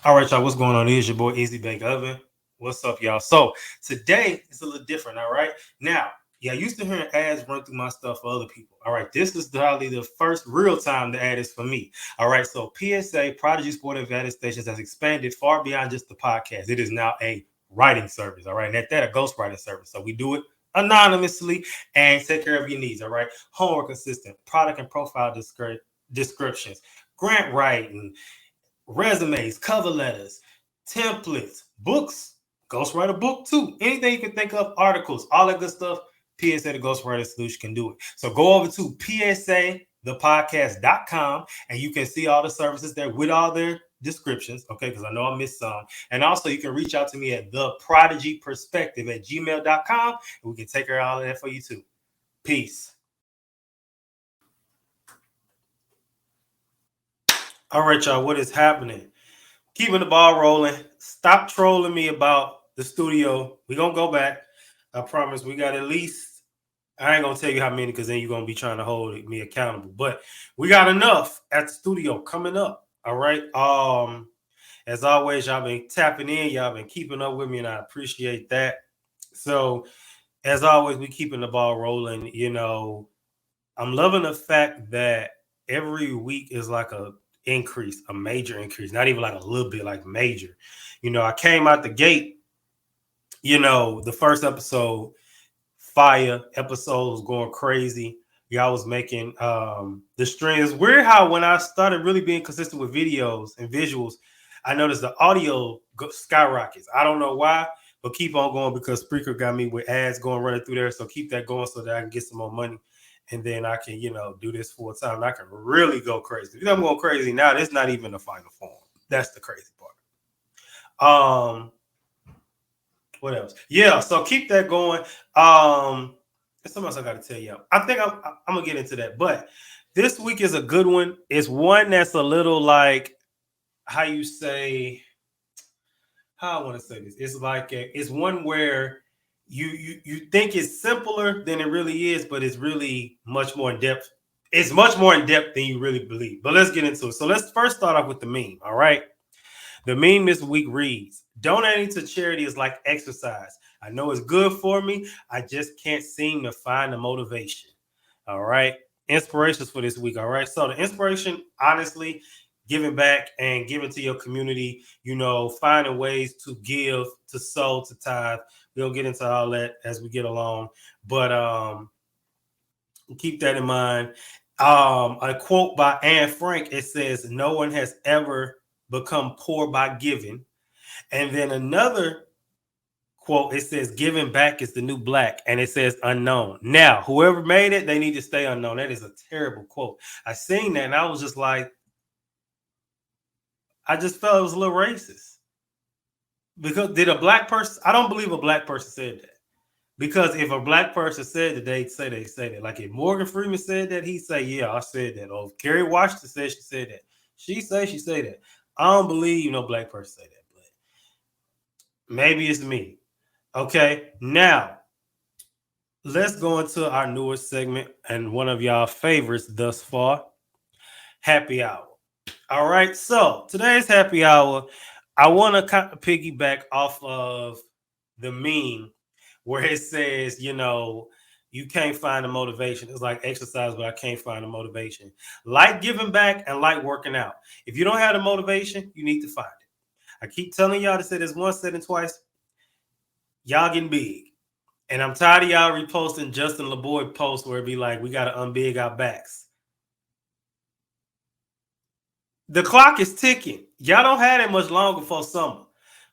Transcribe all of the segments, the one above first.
All right, y'all. What's going on? It's your boy Easy Bake Oven. What's up, y'all? So today it's a little different. All right. Now, yeah, I used to hear ads run through my stuff for other people. All right. This is probably the first real time the ad is for me. All right. So PSA, Prodigy Sport Advantage Stations, has expanded far beyond just the podcast. It is now a writing service. All right. And at that, a ghostwriting service. So we do it anonymously and take care of your needs. All right. Homework assistant, product and profile descriptions, grant writing, resumes, cover letters, templates, books, ghostwriter book too. Anything you can think of, articles, all that good stuff. PSA the Ghostwriter Solution can do it. So go over to PSAthepodcast.com and you can see all the services there with all their descriptions. Okay, because I know I missed some. And also you can reach out to me at theprodigyperspective@gmail.com and we can take care of all of that for you too. Peace. All right, y'all, what is happening? Keeping the ball rolling. Stop trolling me about the studio. We're going to go back. I promise we got at least, I ain't going to tell you how many because then you're going to be trying to hold me accountable. But we got enough at the studio coming up. All right. As always, y'all been tapping in. Y'all been keeping up with me and I appreciate that. So as always, we keeping the ball rolling. You know, I'm loving the fact that every week is like a major increase, not even like a little bit, like major. You know, I came out the gate, you know, the first episode, fire episode was going crazy. Y'all was making the streams. Weird how when I started really being consistent with videos and visuals, I noticed the audio skyrockets. I don't know why, but keep on going because Spreaker got me with ads going running through there. So keep that going so that I can get some more money. And then I can, you know, do this full time. And I can really go crazy. If I'm going crazy now, it's not even the final form. That's the crazy part. What else? Yeah, so keep that going. There's something else I got to tell you. I think I'm gonna get into that. But this week is a good one. It's one that's a little like how you say. How I want to say this. It's like it's one where you think it's simpler than it really is, but it's really much more in depth. It's much more in depth than you really believe. But let's get into it. So let's first start off with the meme. All right. The meme this week reads, donating to charity is like exercise. I know it's good for me. I just can't seem to find the motivation. All right. Inspirations for this week. All right. So the inspiration, honestly, giving back and giving to your community, you know, finding ways to give, to sow, to tithe. We'll get into all that as we get along. But keep that in mind. A quote by Anne Frank, it says, no one has ever become poor by giving. And then another quote, it says, giving back is the new black. And it says unknown. Now, whoever made it, they need to stay unknown. That is a terrible quote. I seen that and I was just like, I just felt it was a little racist. Because did a black person, I don't believe a black person said that. Because if a black person said that, they say that. Like if Morgan Freeman said that, he say, yeah, I said that. Or if Kerry Washington said she said that. She say that. I don't believe no black person say that, but maybe it's me. Okay, now let's go into our newest segment and one of y'all favorites thus far, happy hour. All right, so today's happy hour, I want to kind of piggyback off of the meme where it says, you know, you can't find the motivation. It's like exercise, but I can't find the motivation. Like giving back and like working out. If you don't have the motivation, you need to find it. I keep telling y'all to say this once, said it twice. Y'all getting big. And I'm tired of y'all reposting Justin LeBoy posts where it be like, we got to unbig our backs. The clock is ticking. Y'all don't have that much longer for summer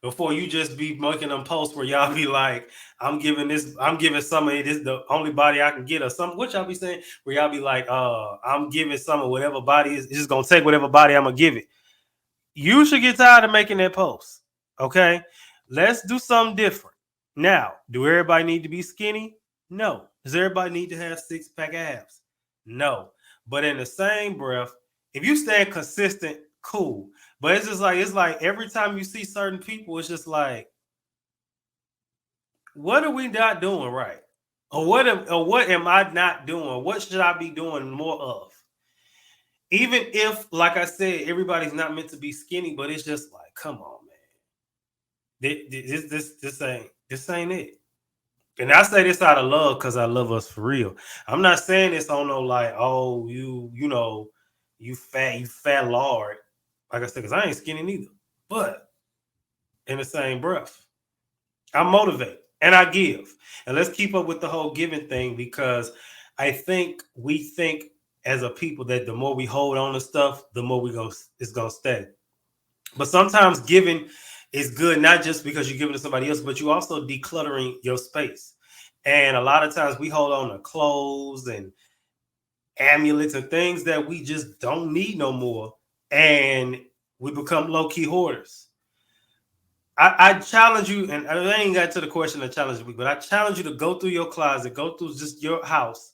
before you just be making them posts where y'all be like, I'm giving somebody this the only body I can get or something. What y'all be saying? Where y'all be like, I'm giving some whatever body is just gonna take whatever body I'm gonna give it. You should get tired of making that post. Okay. Let's do something different. Now, do everybody need to be skinny? No. Does everybody need to have 6-pack abs? No. But in the same breath, if you stay consistent, cool. But it's like every time you see certain people, it's just like, what are we not doing right? Or what am I not doing? What should I be doing more of? Even if, like I said, everybody's not meant to be skinny, but it's just like, come on, man. This ain't it. And I say this out of love because I love us for real. I'm not saying this on no like, oh, you fat lord. Like I said, because I ain't skinny neither. But in the same breath, I motivate and I give. And let's keep up with the whole giving thing because I think we think as a people that the more we hold on to stuff, the more it's gonna stay. But sometimes giving is good, not just because you're giving to somebody else, but you also decluttering your space. And a lot of times we hold on to clothes and amulets and things that we just don't need no more. And we become low key hoarders. I challenge you, and I ain't got to the question of challenge week, but I challenge you to go through your closet, go through just your house.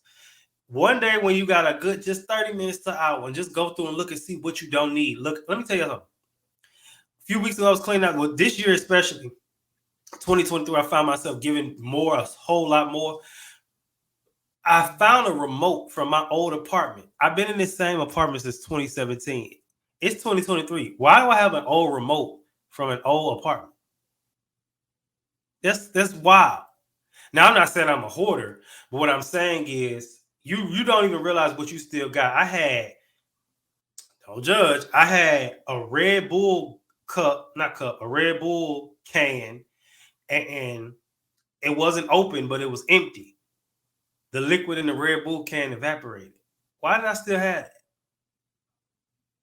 One day when you got a good just 30 minutes to hour and just go through and look and see what you don't need. Look, let me tell you something. A few weeks ago, I was cleaning out. Well, this year especially, 2023, I found myself giving more, a whole lot more. I found a remote from my old apartment. I've been in this same apartment since 2017. It's 2023. Why do I have an old remote from an old apartment? That's wild. Now I'm not saying I'm a hoarder, but what I'm saying is you don't even realize what you still got. Don't judge. I had a Red Bull cup, not cup, a Red Bull can, and it wasn't open, but it was empty. The liquid in the Red Bull can evaporated. Why did I still have it?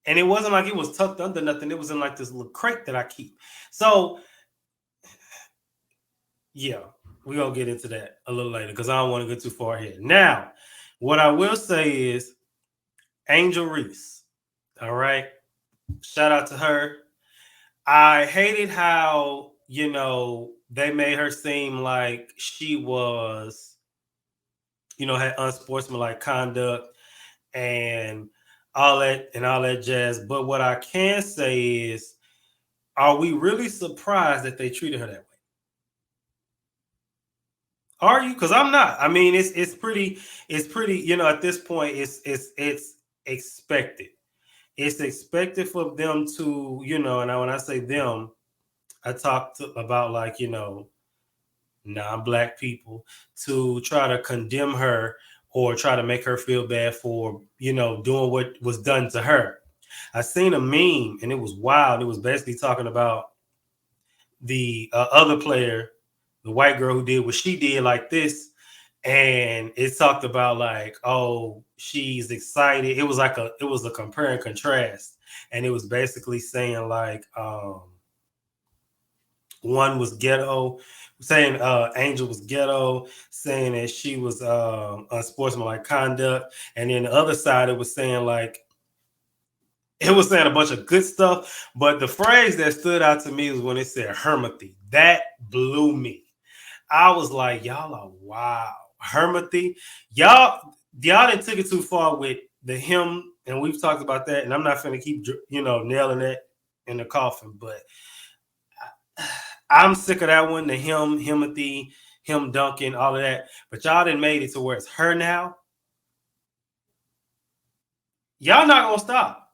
And it wasn't like it was tucked under nothing. It was in like this little crate that I keep. So yeah, we're gonna get into that a little later because I don't want to get too far ahead. Now, what I will say is Angel Reese. All right. Shout out to her. I hated how, they made her seem like she was, had unsportsmanlike conduct and all that jazz. But what I can say is, are we really surprised that they treated her that way? Are you? Because I'm not. I mean, it's pretty. At this point, it's expected. It's expected for them to, and when I say them, I talk about like non-black people to try to condemn her or try to make her feel bad for doing what was done to her. I seen a meme and it was wild. It was basically talking about the other player, the white girl who did what she did like this, and it talked about like, oh, she's excited. It was a compare and contrast, and it was basically saying like, one was ghetto, saying Angel was ghetto, saying that she was unsportsmanlike conduct, and then the other side it was saying like, it was saying a bunch of good stuff, but the phrase that stood out to me was when it said hermity. That blew me. I was like, y'all are wow. Hermity. Y'all didn't took it too far with the hymn, and we've talked about that, and I'm not gonna keep nailing that in the coffin, but I'm sick of that one, the hymn, hymnothy, him dunking, all of that. But y'all didn't made it to where it's her now. Y'all not gonna stop.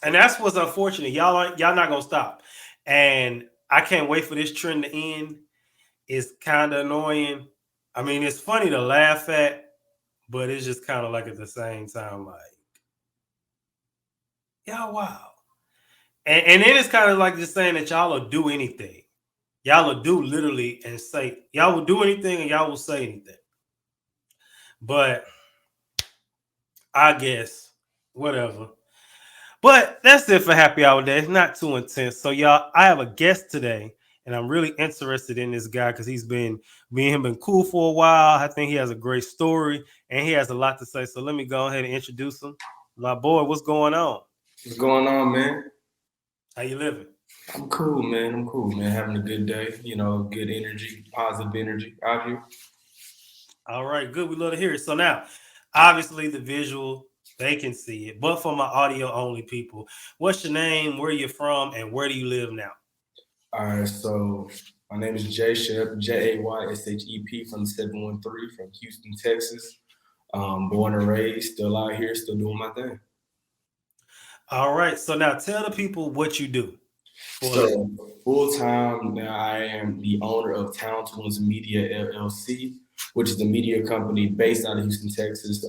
And that's what's unfortunate. Y'all not gonna stop. And I can't wait for this trend to end. It's kind of annoying. I mean, it's funny to laugh at, but it's just kind of like at the same time, like, y'all wow. And then it's kind of like just saying that y'all will do anything. Y'all will do literally and say, y'all will do anything and y'all will say anything. But I guess, whatever. But that's it for Happy Hour Day. It's not too intense. So, y'all, I have a guest today, and I'm really interested in this guy because me and him been cool for a while. I think he has a great story, and he has a lot to say. So let me go ahead and introduce him. My boy, what's going on? What's going on, man? How you living? I'm cool, man. I'm cool, man. Having a good day. Good energy, positive energy out here. All right, good. We love to hear it. So now, obviously, the visual, they can see it. But for my audio only people, what's your name, where you from, and where do you live now? All right, so my name is Jay Shep, JAYSHEP from the 713 from Houston, Texas. Born and raised, still out here, still doing my thing. All right. So now tell the people what you do for a living. So full time now, I am the owner of TalentedOnes Media LLC, which is a media company based out of Houston, Texas.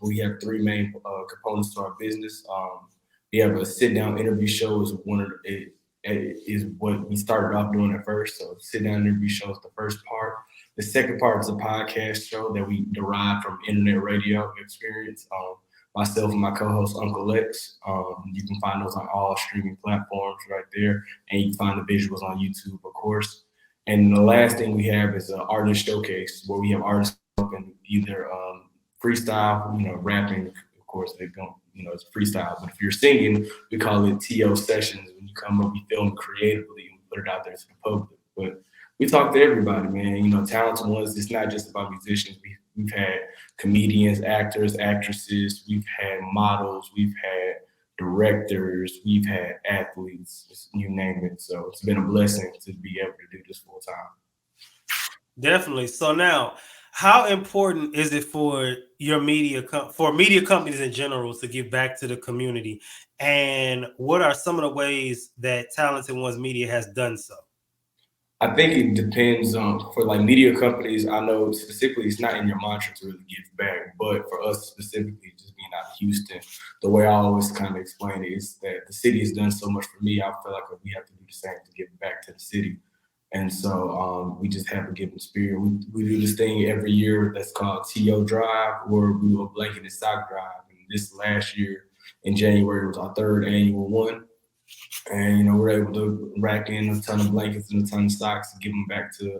We have three main components to our business. We have a sit down interview show is one of it is what we started off doing at first. So sit down interview show is the first part. The second part is a podcast show that we derived from internet radio experience. Myself and my co-host Uncle Lex. You can find those on all streaming platforms right there, and you can find the visuals on YouTube, of course. And the last thing we have is an artist showcase where we have artists up and either freestyle, rapping. Of course, they don't, it's freestyle. But if you're singing, we call it TO sessions. When you come up, we film creatively and we put it out there to the public. But we talk to everybody, man. Talented Ones. It's not just about musicians. We've had comedians, actors, actresses. We've had models. We've had directors. We've had athletes. You name it. So it's been a blessing to be able to do this full time. Definitely. So now, how important is it for your for media companies in general to give back to the community? And what are some of the ways that Talented Ones Media has done so? I think it depends on for like media companies. I know specifically it's not in your mantra to really give back, but for us specifically, just being out of Houston, the way I always kind of explain it is that the city has done so much for me. I feel like we have to do the same to give back to the city. And so we just have a giving spirit. We do this thing every year that's called TO Drive, where we do a blanket and sock drive. And this last year in January was our third annual one. And we're able to rack in a ton of blankets and a ton of socks and give them back to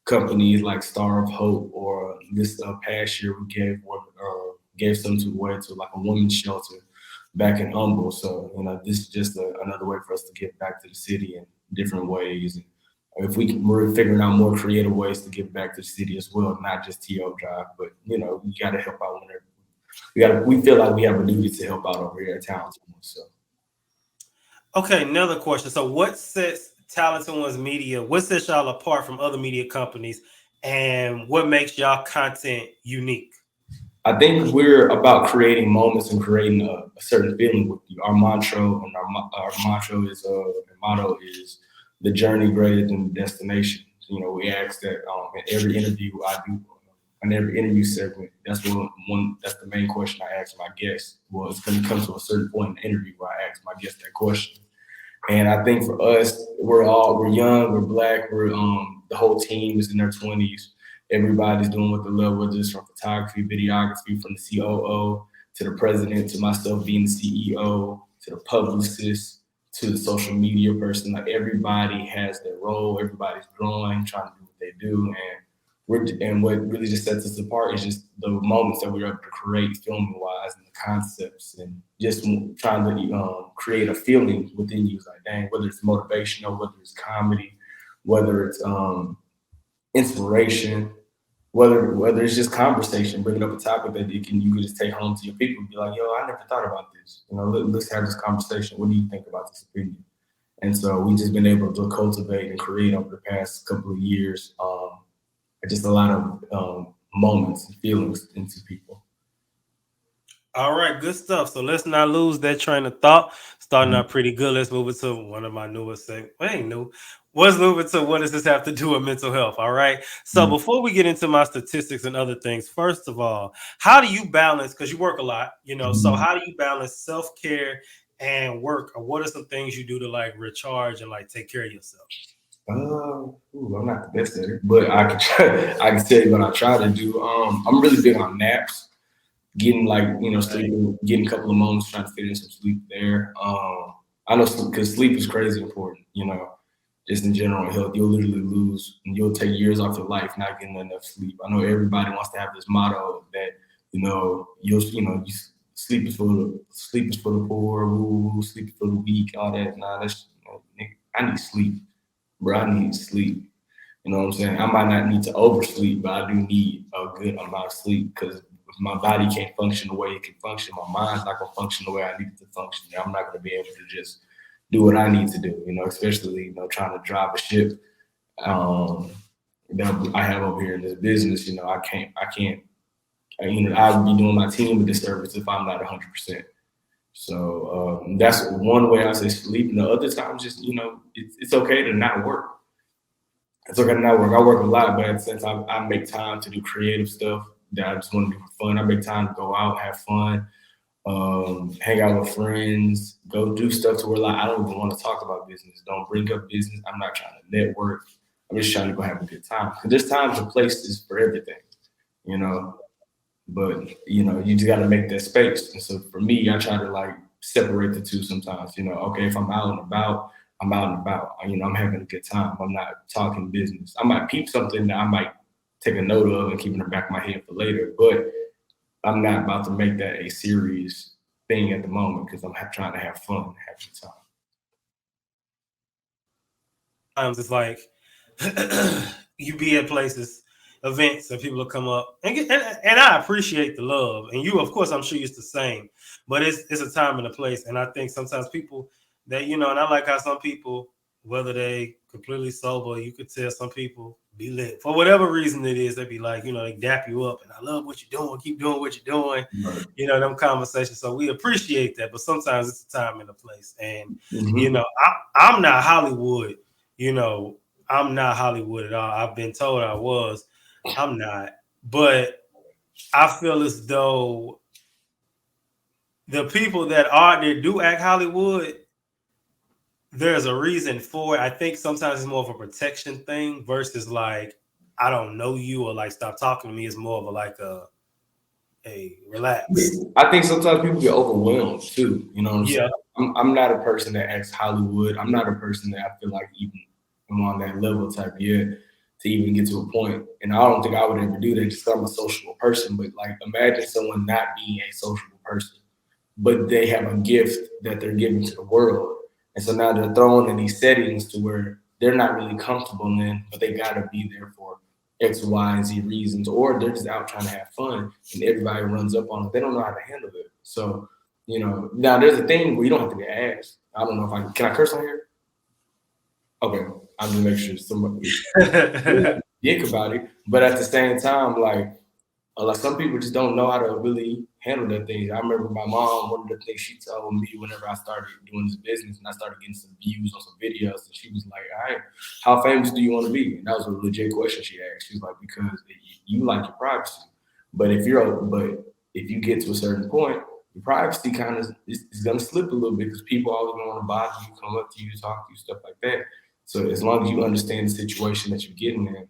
companies like Star of Hope, or this past year we gave some away to like a women's shelter back in Humble. So this is just another way for us to give back to the city in different ways. And if we're figuring out more creative ways to give back to the city as well, not just TO Drive, but we got to help out whenever we feel like we have a duty to help out over here at Talented. So. Okay, another question. So what sets Talented Ones Media, what sets y'all apart from other media companies, and what makes y'all content unique? I think we're about creating moments and creating a certain feeling with you. Our mantra and our mantra is motto is the journey greater than the destination. We ask that in every interview I do, in every interview segment. That's that's the main question I ask my guests. Well, it's going to come to a certain point in the interview where I ask my guests that question. And I think for us, we're young, we're Black, we're the whole team is in their 20s. Everybody's doing what they love, whether it's from photography, videography, from the COO to the president, to myself being the CEO, to the publicist, to the social media person. Like everybody has their role, everybody's growing, trying to do what they do. And what really just sets us apart is just the moments that we're able to create filming wise, and the concepts, and just trying to create a feeling within you. It's like, dang, whether it's motivational, whether it's comedy, whether it's inspiration, whether it's just conversation, bringing up a topic that you can just take home to your people and be like, yo, I never thought about this. Let's have this conversation. What do you think about this opinion? And so we've just been able to cultivate and create over the past couple of years just a lot of moments and feelings into people. All right, good stuff. So let's not lose that train of thought. Starting out pretty good. Let's move it to one of my newest segments. Ain't new. Let's move it to what does this have to do with mental health? All right. So before we get into my statistics and other things, first of all, how do you balance? Because you work a lot, So how do you balance self-care and work? Or what are some things you do to like recharge and like take care of yourself? I'm not the best at it, but I can tell you what I try to do. I'm really big on naps, getting sleeping, getting a couple of moments, trying to fit in some sleep there. I know because sleep is crazy important, just in general health. You'll literally you'll take years off your life not getting enough sleep. I know everybody wants to have this motto that, sleep is for the poor, sleep is for the weak, all that. Nah, I need sleep. Bro, I need sleep. You know what I'm saying? I might not need to oversleep, but I do need a good amount of sleep, because if my body can't function the way it can function, my mind's not going to function the way I need it to function. I'm not going to be able to just do what I need to do, especially, trying to drive a ship that I have over here in this business. I would be doing my team a disservice if I'm not 100%. So that's one way I say sleep. And the other times, just it's okay to not work. It's okay to not work. I work a lot, but at the same time, I make time to do creative stuff that I just want to do for fun. I make time to go out, have fun, hang out with friends, go do stuff to where like I don't even want to talk about business. Don't bring up business. I'm not trying to network. I'm just trying to go have a good time. Because there's times and places for everything, you know. But you just got to make that space. And so for me, I try to like separate the two sometimes. Okay, if I'm out and about, I'm out and about. I'm having a good time. I'm not talking business. I might peep something that I might take a note of and keep in the back of my head for later. But I'm not about to make that a serious thing at the moment because I'm trying to have fun, have a good time. Sometimes it's like you be at places, events, and people will come up and I appreciate the love, and you, of course, I'm sure it's the same, but it's a time and a place, and I think sometimes people that and I like how some people, whether they completely sober, you could tell some people be lit for whatever reason it is. They be like, they dap you up, and I love what you're doing. Keep doing what you're doing. Right. Them conversations. So we appreciate that, but sometimes it's a time and a place, and I'm not Hollywood. I'm not Hollywood at all. I've been told I was. I'm not. But I feel as though the people that do act Hollywood, there's a reason for it. I think sometimes it's more of a protection thing versus like, I don't know you, or like stop talking to me. It's more of a relax. I think sometimes people get overwhelmed too. You know what I'm Yeah. saying? I'm not a person that acts Hollywood. I'm not a person that I feel like even I'm on that level type yet to even get to a point. And I don't think I would ever do that just because I'm a sociable person. But like imagine someone not being a sociable person, but they have a gift that they're giving to the world. And so now they're thrown in these settings to where they're not really comfortable in, but they gotta be there for X, Y, and Z reasons, or they're just out trying to have fun and everybody runs up on it. They don't know how to handle it. So, now there's a thing where you don't have to get asked. I don't know if can I curse on here? Okay. I'm just making sure somebody think about it. But at the same time, like some people just don't know how to really handle that thing. I remember my mom, one of the things she told me whenever I started doing this business and I started getting some views on some videos, and she was like, all right, how famous do you want to be? And that was a legit question she asked. She was like, because you like your privacy. But if you get to a certain point, your privacy kind of is going to slip a little bit because people always want to bother you, come up to you, talk to you, stuff like that. So as long as you understand the situation that you're getting in,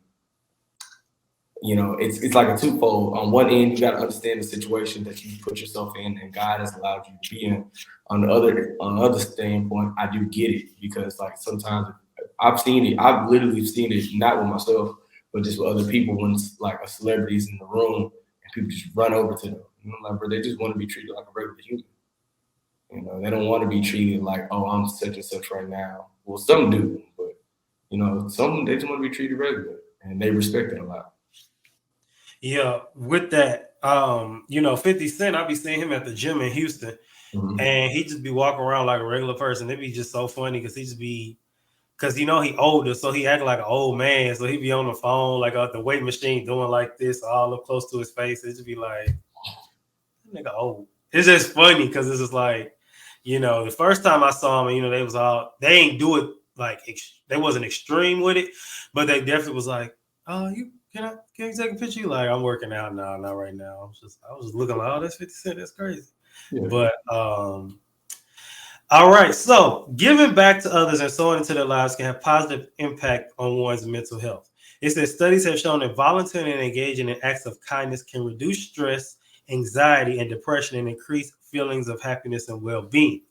it's like a twofold. On one end, you got to understand the situation that you put yourself in and God has allowed you to be in. On the other standpoint, I do get it because like sometimes I've seen it. I've literally seen it, not with myself, but just with other people when it's like a celebrity's in the room and people just run over to them. Like, bro, they just want to be treated like a regular human. They don't want to be treated like, oh, I'm such and such right now. Well, some do, but some they just want to be treated regular and they respect it a lot. Yeah, with that, 50 Cent, I be seeing him at the gym in Houston, and he just be walking around like a regular person. They be just so funny because he older, so he act like an old man. So he be on the phone, like at the weight machine, doing like this, all up close to his face. It just be like, nigga old. It's just funny because it's just like, the first time I saw him, they ain't do it like they wasn't extreme with it, but they definitely was like, oh, can you take a picture? Like, I'm working out now, not right now. I was just looking like, oh, that's 50 Cent, that's crazy. Yeah. But all right. So giving back to others and sowing into their lives can have positive impact on one's mental health. It says studies have shown that volunteering and engaging in acts of kindness can reduce stress, anxiety, and depression and increase feelings of happiness and well-being.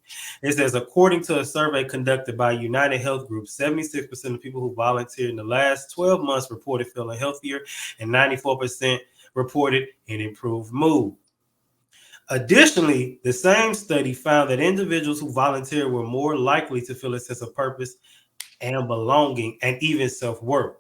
It says, according to a survey conducted by United Health Group, 76% of people who volunteered in the last 12 months reported feeling healthier, and 94% reported an improved mood. Additionally, the same study found that individuals who volunteered were more likely to feel a sense of purpose and belonging and even self-worth.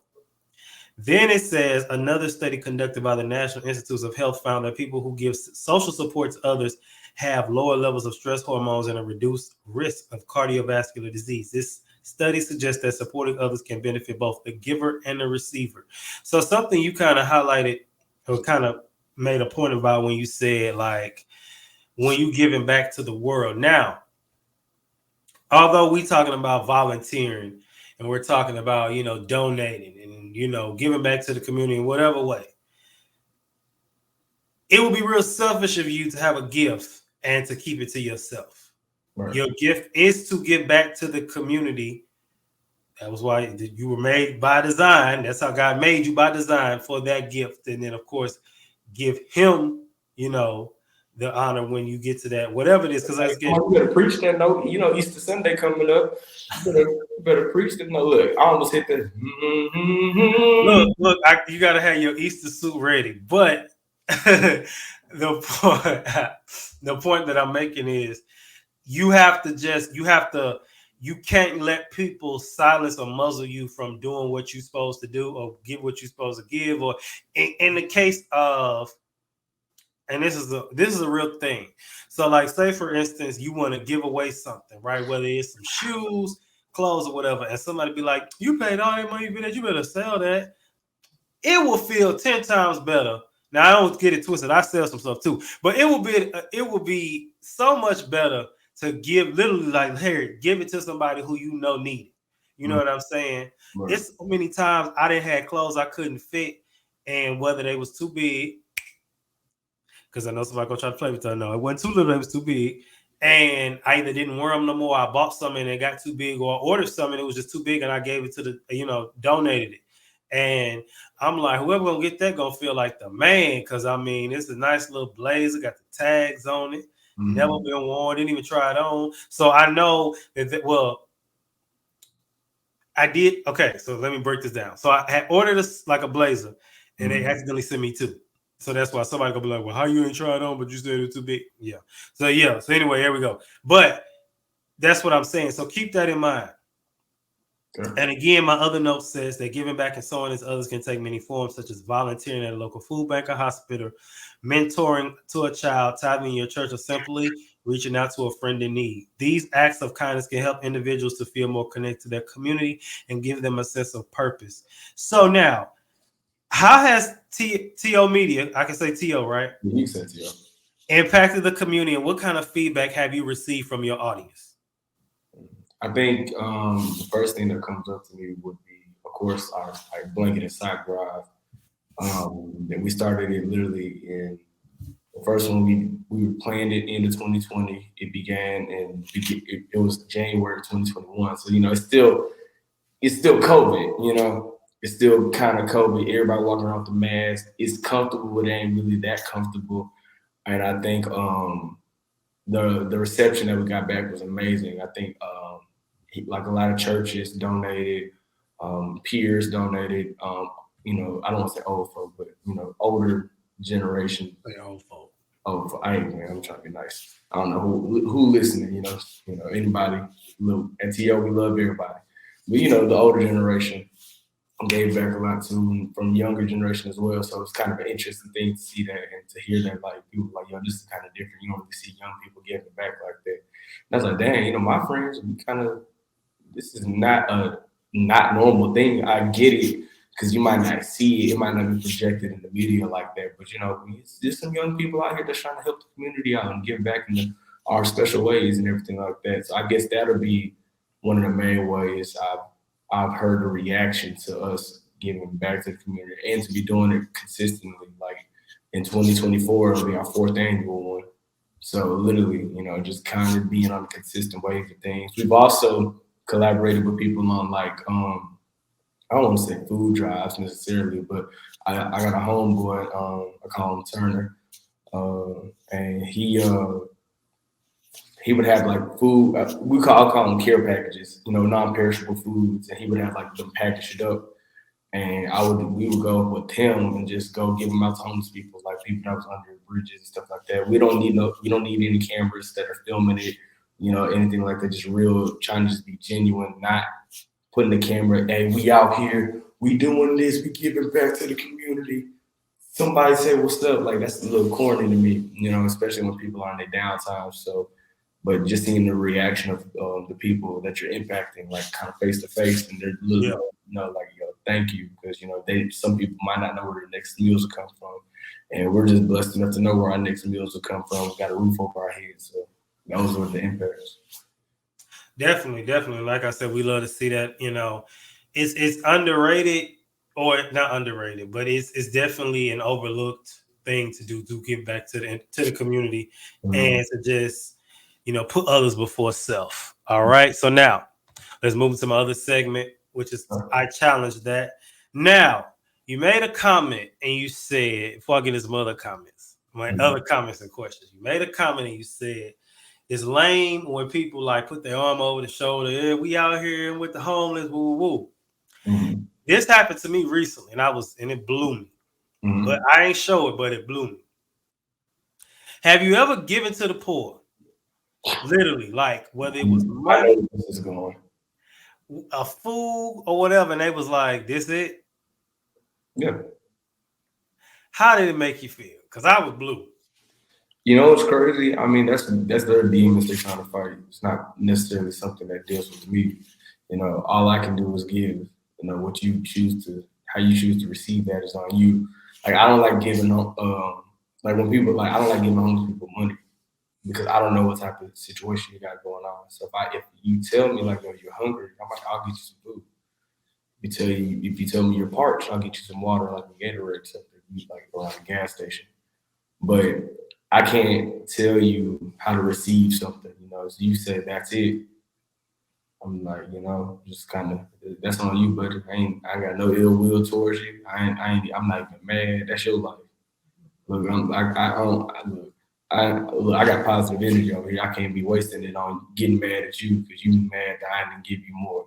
Then it says another study conducted by the National Institutes of Health found that people who give social support to others have lower levels of stress hormones and a reduced risk of cardiovascular disease. This study suggests that supporting others can benefit both the giver and the receiver. So something you kind of highlighted or kind of made a point about when you said like, when you giving back to the world. Now, although we talking about volunteering and we're talking about, donating and, giving back to the community in whatever way, it would be real selfish of you to have a gift and to keep it to yourself. Right. Your gift is to give back to the community. That was why you were made by design. That's how God made you, by design, for that gift. And then, of course, give him, the honor when you get to that, whatever it is. Because I get, you better preach that note. Easter Sunday coming up. You better preach that note. Look, I almost hit that. Look, you got to have your Easter suit ready. But the point that I'm making is, you can't let people silence or muzzle you from doing what you're supposed to do or give what you're supposed to give. Or in the case of, and this is a real thing. So, like, say for instance, you want to give away something, right? Whether it's some shoes, clothes, or whatever, and somebody be like, "You paid all that money for that. You better sell that." It will feel 10 times better. Now, I don't get it twisted. I sell some stuff too, but it will be so much better to give, literally, like, here, give it to somebody who need it. You know what I'm saying? Right. It's so many times I didn't have clothes I couldn't fit, and whether they was too big, because I know somebody gonna try to play with that. No, it wasn't too little, it was too big. And I either didn't wear them no more, I bought some and it got too big, or I ordered some and it was just too big and I gave it to donated it. And I'm like, whoever gonna get that gonna feel like the man, because I mean, it's a nice little blazer, got the tags on it, never been worn, didn't even try it on. So I know I did. Okay, so let me break this down. So I had ordered this like a blazer, and they accidentally sent me two. So that's why somebody gonna be like, "Well, how you ain't try it on, but you said it was too big?" Yeah. So anyway, here we go. But that's what I'm saying. So keep that in mind. Okay. And again, my other note says that giving back and so on as others can take many forms, such as volunteering at a local food bank or hospital, mentoring to a child, tithing in your church, or simply reaching out to a friend in need. These acts of kindness can help individuals to feel more connected to their community and give them a sense of purpose. So now, how has TO Media, I can say TO, right? You said TO. Impacted the community, and what kind of feedback have you received from your audience? I think the first thing that comes up to me would be, of course, our blanket and sock drive. That we started it literally in the first one. We planned it into 2020. It began and it was January 2021. So it's still COVID. It's still kind of COVID. Everybody walking around with the mask. It's comfortable, but it ain't really that comfortable. And I think the reception that we got back was amazing. I think like a lot of churches donated, peers donated. I don't want to say old folk, but older generation. Old folk. Old folk. I'm trying to be nice. I don't know who listening. Anybody. At TO, we love everybody. But the older generation gave back a lot too, from younger generation as well. So it's kind of an interesting thing to see that and to hear that, like, people like, yo, this is kind of different. You don't really see young people giving back like that. And I was like, dang, my friends, this is not a not normal thing. I get it, because you might not see it. It might not be projected in the media like that. But, there's some young people out here that's trying to help the community out and give back in our special ways and everything like that. So I guess that'll be one of the main ways I've heard the reaction to us giving back to the community, and to be doing it consistently. Like in 2024, it'll be our 4th annual one. So literally, just kind of being on a consistent wave of things. We've also collaborated with people on, like, I don't want to say food drives necessarily, but I got a homeboy, I call him Turner, and he would have like food. I'll call them care packages, non-perishable foods, and he would have like them packaged up, and we would go with him and just go give them out to homeless people, like people that was under bridges and stuff like that. We don't need any cameras that are filming it, anything like that. Just real, trying to just be genuine, not putting the camera. Hey, we out here, we doing this, we giving back to the community. Somebody say what's up, like that's a little corny to me, especially when people are on their downtime. So. But just seeing the reaction of the people that you're impacting, like kind of face to face, and they're literally, like, yo, thank you, because some people might not know where their next meals come from, And we're just blessed enough to know where our next meals will come from. We got a roof over our heads. So those are the impacts. Definitely. Like I said, we love to see that. It's underrated, or not underrated, but it's definitely an overlooked thing to do, to give back to the community, and to just put others before self. All right. So now let's move to my other segment, which is I challenge that. Now, you made a comment and you said, before I get into some other comments, my other comments and questions, you made a comment and you said, it's lame when people like put their arm over the shoulder. Yeah, we out here with the homeless, woo woo. Mm-hmm. This happened to me recently, and it blew me. Mm-hmm. But I ain't show it, but it blew me. Have you ever given to the poor? Literally, like whether it was I know money, where this is going. a food, or whatever, and they was like, "This it." Yeah. How did it make you feel? Because I was blue. You know what's crazy? I mean, that's their demons they're trying to fight. It's not necessarily something that deals with me. All I can do is give. What you choose to, how you choose to receive that is on you. Like I don't like giving, like when people like I don't like giving homeless people money because I don't know what type of situation you got going on. So if you tell me like, yo, you're hungry, I'll get you some food. If you tell me you're parched, I'll get you some water like a Gatorade, something like around a gas station. But I can't tell you how to receive something. So you say that's it. I'm like, just kind of that's on you, buddy. I ain't got no ill will towards you. I'm not even mad. That's your life. Look, I don't look. I got positive energy over here. I can't be wasting it on getting mad at you because you mad that I didn't give you more.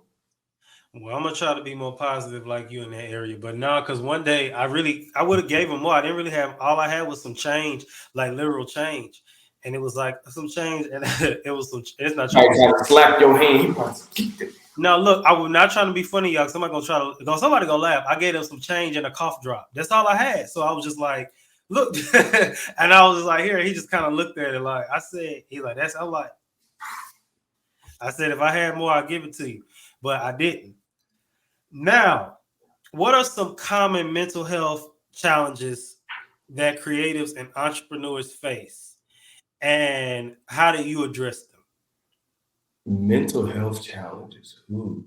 Well, I'm gonna try to be more positive like you in that area, but no, because one day I would have gave him more. I didn't really have all I had was some change, like literal change, and it was like some change, and it was some. It's not I trying to to slap your hand. You probably kicked it. No, look, I was not trying to be funny, y'all. Somebody gonna laugh. I gave him some change and a cough drop. That's all I had. So I was just like, look, and I was just like, here. He just kind of looked at it like I said. He like that's. I'm like, I said if I had more, I'd give it to you, but I didn't. Now, what are some common mental health challenges that creatives and entrepreneurs face, and how do you address them? Mental health challenges. Ooh.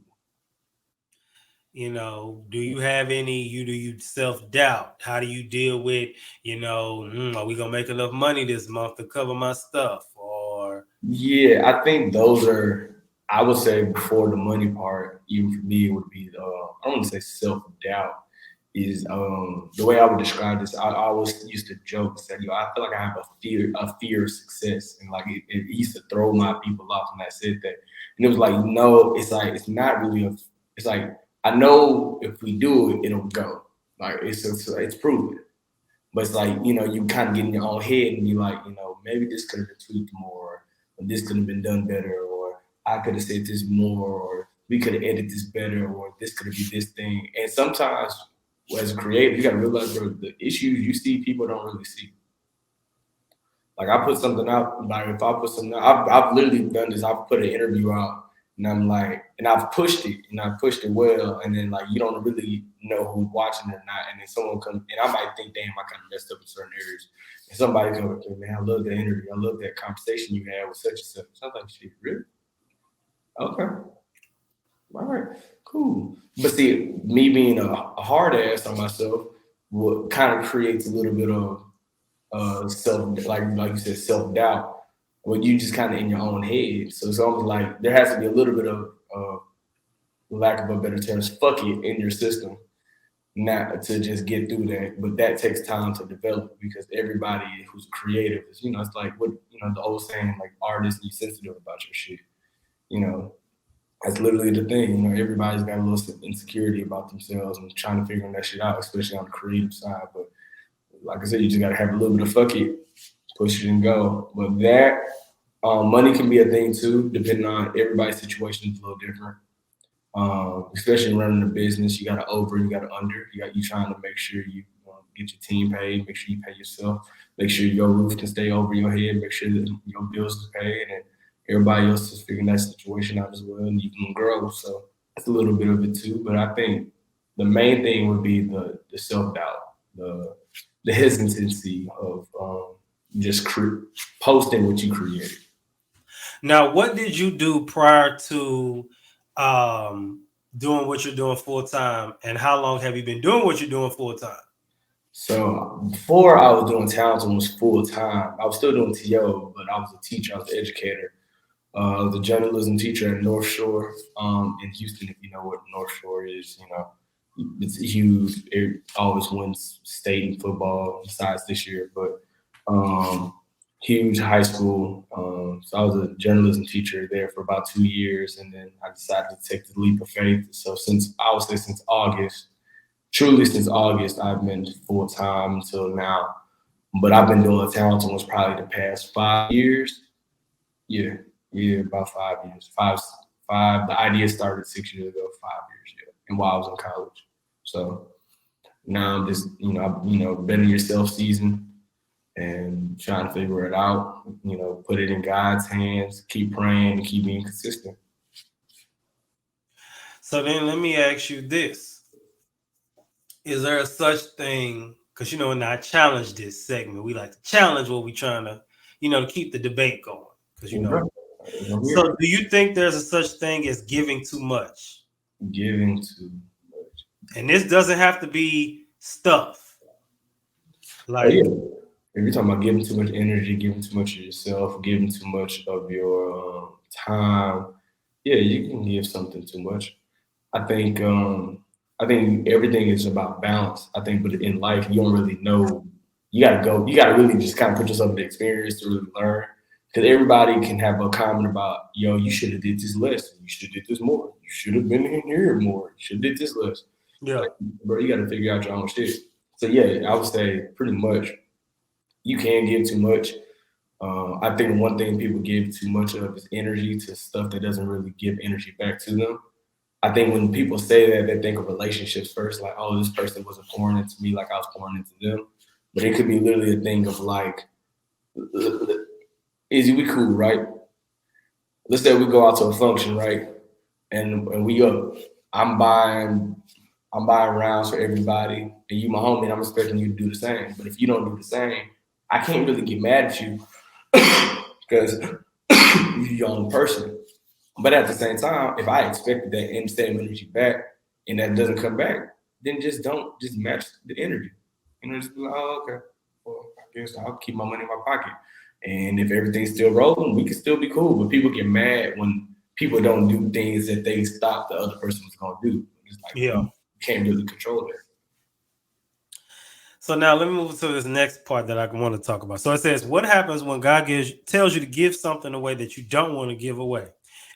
Do you have any? Do you self-doubt? How do you deal with, are we gonna make enough money this month to cover my stuff? Or Yeah, I think those are. I would say before the money part, even for me, it would be. I don't want to say self doubt. Is the way I would describe this. I always used to joke that I feel like I have a fear of success, and like it used to throw my people off when I said that. And it was like, no, it's like it's not really a. It's like I know if we do it, it'll go. Like it's proven. But it's like, you kind of get in your own head and be like, maybe this could have been tweaked more, or this could have been done better, or I could have said this more, or we could have edited this better, or this could have been this thing. And sometimes, as a creator, you got to realize the issues you see, people don't really see. Like I put something out, like if I put something out, I've literally done this. I've put an interview out and I'm like, and I've pushed it and I've pushed it well. And then like, you don't really know who's watching or not. And then someone comes and I might think, damn, I kind of messed up in certain areas. And somebody comes up to me, man, I love that interview. I love that conversation you had with such and such. So I was like, shit, really? Okay. All right, cool. But see, me being a hard ass on myself, what kind of creates a little bit of self, like you said, self doubt, when you just kind of in your own head. So it's almost like there has to be a little bit of, lack of a better term, fuck it in your system, not to just get through that. But that takes time to develop because everybody who's creative is, it's like what the old saying, like artists be sensitive about your shit. That's literally the thing. Everybody's got a little insecurity about themselves and trying to figure that shit out, especially on the creative side. But like I said, you just got to have a little bit of fuck it, push it and go. But that money can be a thing too, depending on everybody's situation is a little different. Especially running a business, you got to over, you got to under. You trying to make sure you get your team paid, make sure you pay yourself, make sure your roof can stay over your head, make sure that your bills is paid, and everybody else is figuring that situation out as well, and you can grow. So that's a little bit of it too. But I think the main thing would be the self doubt, the hesitancy of just posting what you created. Now, what did you do prior to doing what you're doing full time, and how long have you been doing what you're doing full time? So before I was doing TalentedOnes full time, I was still doing TO, but I was a teacher, I was an educator. I was a journalism teacher at North Shore in Houston. If you know what North Shore is, it's huge. It always wins state in football, besides this year, but huge high school. So I was a journalism teacher there for about 2 years, and then I decided to take the leap of faith. So since August, truly since August, I've been full time until now. But I've been doing TalentedOnes probably the past 5 years. Yeah, yeah, about 5 years. Five. The idea started 6 years ago, 5 years, yeah, and while I was in college. So now I'm just, better yourself season and trying to figure it out. Put it in God's hands. Keep praying and keep being consistent. So then, let me ask you this: is there a such thing? Because and I challenge this segment. We like to challenge what we're trying to, to keep the debate going. Because So, do you think there's a such thing as giving too much? Giving too much. And this doesn't have to be stuff. Like, if you're talking about giving too much energy, giving too much of yourself, giving too much of your time, yeah, you can give something too much. I think everything is about balance. I think, but in life, you don't really know. You gotta really just kind of put yourself in the experience to really learn. Because everybody can have a comment about, you should have did this less. You should have did this more. You should have been in here more. You should have did this less. Yeah. Bro, you got to figure out your own shit. So, yeah, I would say pretty much you can give too much. I think one thing people give too much of is energy to stuff that doesn't really give energy back to them. I think when people say that, they think of relationships first, like, oh, this person wasn't pouring into me like I was pouring into them. But it could be literally a thing of like, Izzy, we cool, right? Let's say we go out to a function, right? And we up. I'm buying rounds for everybody, and you my homie, and I'm expecting you to do the same. But if you don't do the same, I can't really get mad at you because you're your own person. But at the same time, if I expected that same energy back and that doesn't come back, then just match the energy. Just be like, oh, okay. Well, I guess I'll keep my money in my pocket. And if everything's still rolling, we can still be cool. But people get mad when people don't do things that they thought the other person was going to do. It's like, you can't really control that. So now let me move to this next part that I want to talk about. So it says, what happens when God tells you to give something away that you don't want to give away?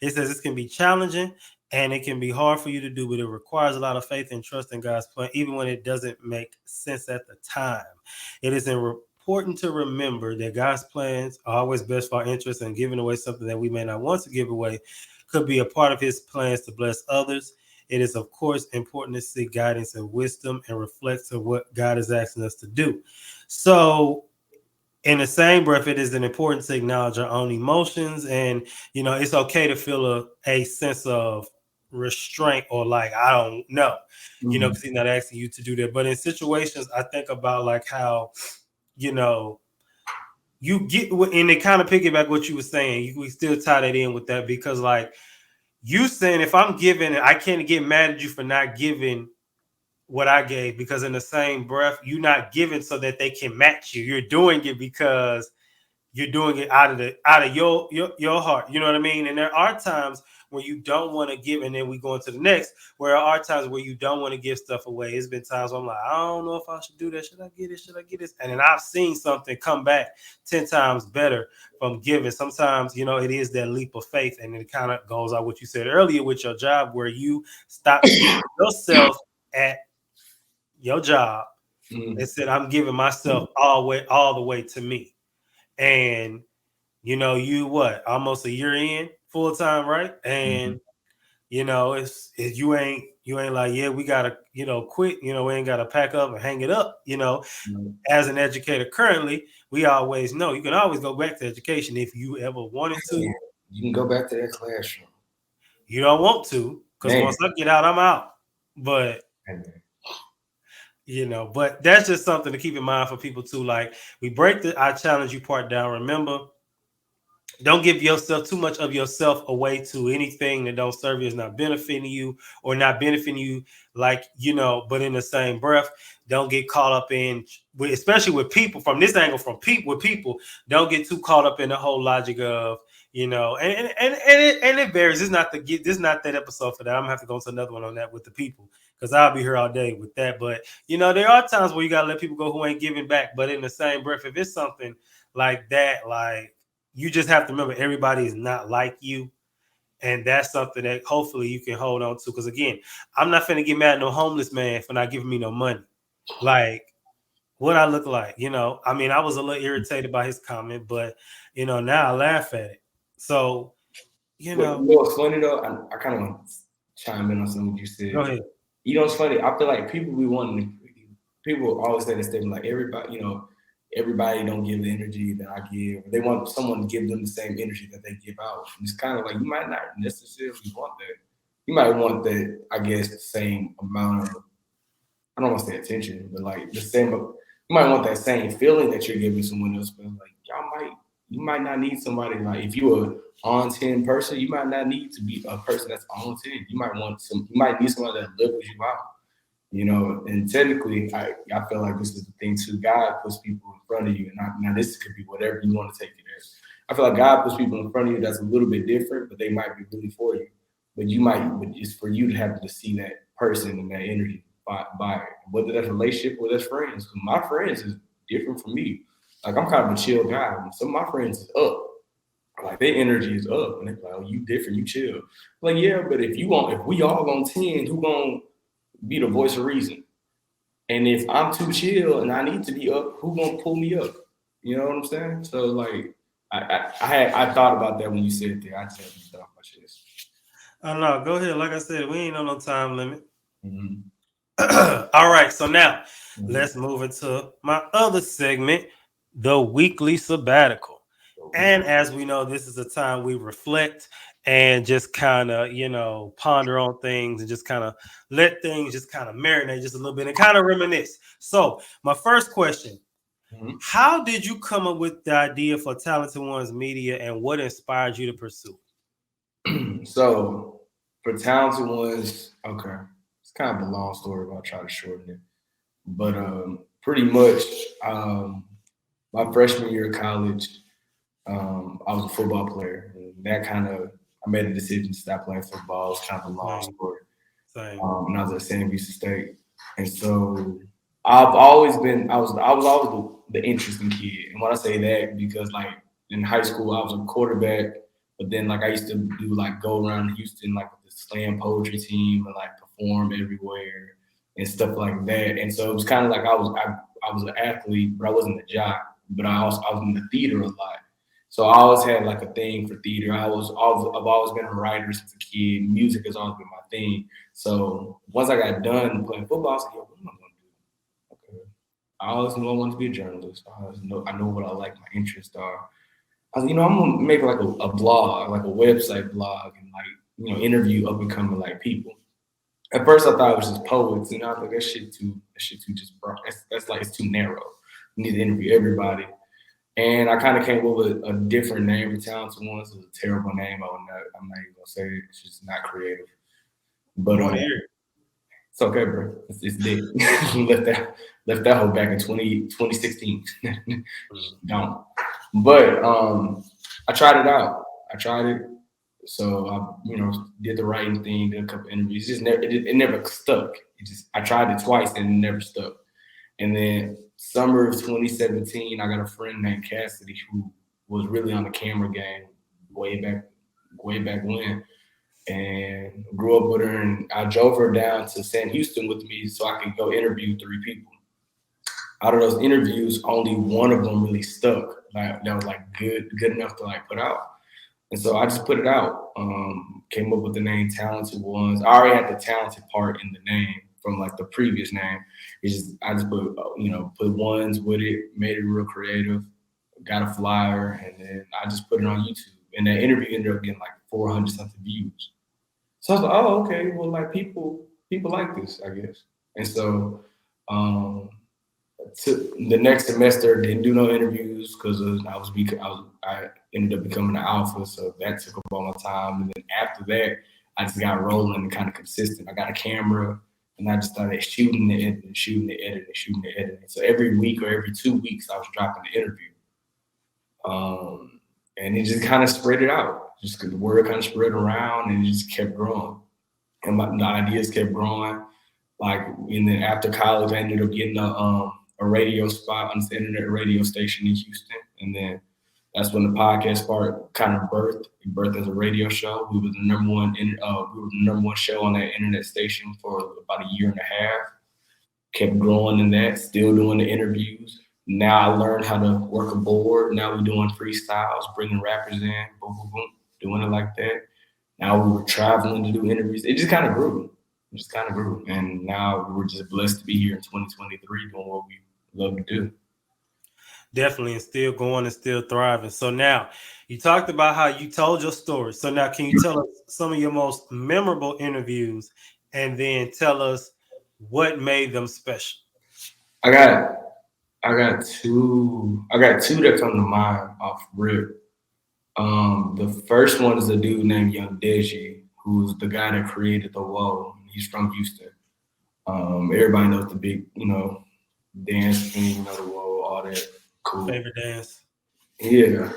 It says it can be challenging and it can be hard for you to do, but it requires a lot of faith and trust in God's plan, even when it doesn't make sense at the time. It is important to remember that God's plans are always best for our interests, and giving away something that we may not want to give away could be a part of his plans to bless others. It is, of course, important to seek guidance and wisdom and reflect on what God is asking us to do. So, in the same breath, it is important to acknowledge our own emotions, and it's okay to feel a sense of restraint or like, I don't know, because he's not asking you to do that. But in situations, I think about like how, you get, and it kind of piggyback what you were saying. We still tie that in with that because like you saying, if I'm giving, I can't get mad at you for not giving what I gave, because in the same breath, you're not giving so that they can match you. You're doing it because you're doing it out of your heart. You know what I mean? And there are times where you don't want to give, and then we go into the next, where there are times where you don't want to give stuff away. It's been times where I'm like, I don't know if I should do that. Should I get it? Should I get this? And then I've seen something come back 10 times better from giving. Sometimes, it is that leap of faith, and it kind of goes out what you said earlier with your job, where you stop seeing yourself at your job and said, I'm giving myself all the way to me. And you almost a year in full time, right? And it's you ain't like, yeah, we gotta quit, we ain't gotta pack up and hang it up. As an educator currently, we always know you can always go back to education if you ever wanted to. You can go back to that classroom. You don't want to, because once I get out, I'm out. But But that's just something to keep in mind for people too. Like we break the I challenge you part down. Remember, don't give yourself too much of yourself away to anything that don't serve you, is not benefiting you or not benefiting you, like, but in the same breath, don't get caught up in, especially with people from this angle, from people with people, don't get too caught up in the whole logic of, and it varies. This is not that episode for that. I'm gonna have to go to another one on that with the people, because I'll be here all day with that. But there are times where you gotta let people go who ain't giving back. But in the same breath, if it's something like that, like, you just have to remember everybody is not like you. And that's something that hopefully you can hold on to. Because again, I'm not finna get mad at no homeless man for not giving me no money. Like, what I look like, I mean, I was a little irritated by his comment, but now I laugh at it. So, What's funny though, I kind of want to chime in on something you said. Go ahead. It's funny. I feel like people always say this statement like everybody don't give the energy that I give. They want someone to give them the same energy that they give out. And it's kind of like you might not necessarily want that. You might want that, I guess, the same amount of, I don't want to say attention, but like the same. You might want that same feeling that you're giving someone else. But like you might not need somebody like if you're a on 10 person, you might not need to be a person that's on 10. You might need somebody that levels you out. And technically, I feel like this is the thing too. God puts people in front of you, and now this could be whatever you want to take it as. I feel like God puts people in front of you that's a little bit different, but they might be really for you. But it's for you to have to see that person and that energy by it. Whether that's relationship or that's friends. Because my friends is different from me. Like I'm kind of a chill guy. Some of my friends is up. Like their energy is up, and they're like, "Oh, you different, you chill." Like, yeah, but if we all on 10, who gonna be the voice of reason? And if I'm too chill and I need to be up, who gonna pull me up? You know what I'm saying? So like, I thought about that when you said that. I just had to get off my chest. I don't know. Go ahead. Like I said, we ain't on no time limit. Mm-hmm. All right. So now let's move into my other segment, the weekly sabbatical. And as we know, this is a time we reflect and just kind of, ponder on things and just kind of let things just kind of marinate just a little bit and kind of reminisce. So my first question, how did you come up with the idea for TalentedOnes Media and what inspired you to pursue it? So for TalentedOnes, okay, it's kind of a long story, but I'll try to shorten it. But pretty much my freshman year of college, I was a football player. And that I made a decision to stop playing football. It's kind of a long story. Same. And I was at San Diego State. And so I was always the interesting kid. And when I say that, because like in high school, I was a quarterback, but then like I used to do like go around Houston, like with the slam poetry team and like perform everywhere and stuff like that. And so it was kind of like I was an athlete, but I wasn't a jock. But I was in the theater a lot. So I always had like a thing for theater. I've always been a writer since a kid. Music has always been my thing. So once I got done playing football, I was like, yo, what am I gonna do? Okay. I always knew I wanted to be a journalist. I know what I like, my interests are. I was, I'm gonna make like a blog, like a website blog, and like, interview up and coming like people. At first I thought it was just poets, and I was like, that shit too just broad. That's like it's too narrow. You need to interview everybody. And I kind of came up with a different name for TalentedOnes. It was a terrible name. I'm not even gonna say it. It's just not creative. But it's okay, bro. It's dead. left that whole back in 2016. Don't. But I tried it out. I tried it. So I, did the writing thing, did a couple interviews. It never stuck. I tried it twice and it never stuck. And then summer of 2017, I got a friend named Cassidy who was really on the camera game way back when, and grew up with her. And I drove her down to San Houston with me so I could go interview 3 people. Out of those interviews, only one of them really stuck. That was like good enough to like put out. And so I just put it out. Came up with the name TalentedOnes. I already had the talented part in the name from like the previous name. I just put ones with it, made it real creative, got a flyer, and then I just put it on YouTube. And that interview ended up getting like 400 something views. So I was like, oh, okay, well, like people like this, I guess. And so Um, the next semester, didn't do no interviews because I ended up becoming an alpha, so that took up all my time. And then after that, I just got rolling and kind of consistent. I got a camera, and I just started shooting the editing, shooting the editing, shooting the editing. So every week or every 2 weeks, I was dropping the interview, and it just kind of spread it out. Just 'cause the word kind of spread around, and it just kept growing, and the ideas kept growing. Like, and then after college, I ended up getting a radio spot on the internet radio station in Houston, and then that's when the podcast part kind of birthed. It birthed as a radio show. We were the number one. We were the number one show on that internet station for about a year and a half. Kept growing in that. Still doing the interviews. Now I learned how to work a board. Now we're doing freestyles, bringing rappers in, boom, boom, boom, doing it like that. Now we were traveling to do interviews. It just kind of grew. It just kind of grew. And now we're just blessed to be here in 2023 doing what we love to do. Definitely, and still going and still thriving. So now, you talked about how you told your story. So now, can you tell us some of your most memorable interviews, and then tell us what made them special? I got two that come to mind off rip. The first one is a dude named Young Deji, who's the guy that created the Whoa. He's from Houston. Everybody knows the big, dance thing, the Whoa, all that. Cool. Favorite dance? Yeah.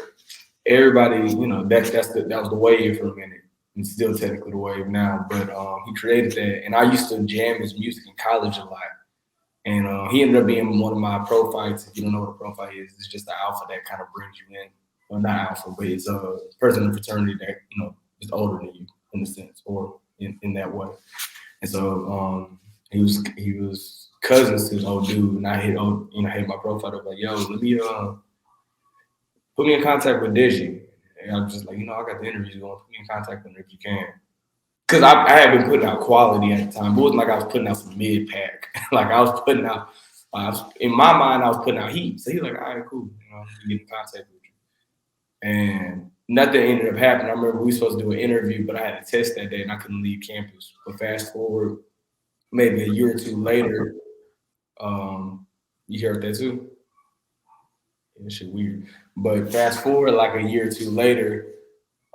Everybody, that was the wave for a minute. It's still technically the wave now, but he created that, and I used to jam his music in college a lot. And he ended up being one of my pro fights. If you don't know what a pro fight is, it's just the alpha that kind of brings you in. Well, not alpha, but it's a person in the fraternity that is older than you in a sense, or in that way. And so he was cousins to this old dude, and I hit my profile up like, yo, let me put me in contact with Digi. And I was just like, I got the interviews going. Put me in contact with him if you can. Because I had been putting out quality at the time. It wasn't like I was putting out some mid pack. Like I was putting out, in my mind, I was putting out heat. So he's like, all right, cool. Get in contact with you. And nothing ended up happening. I remember we were supposed to do an interview, but I had a test that day and I couldn't leave campus. But fast forward, maybe a year or two later, you heard that too? Yeah, that shit weird. But fast forward like a year or two later,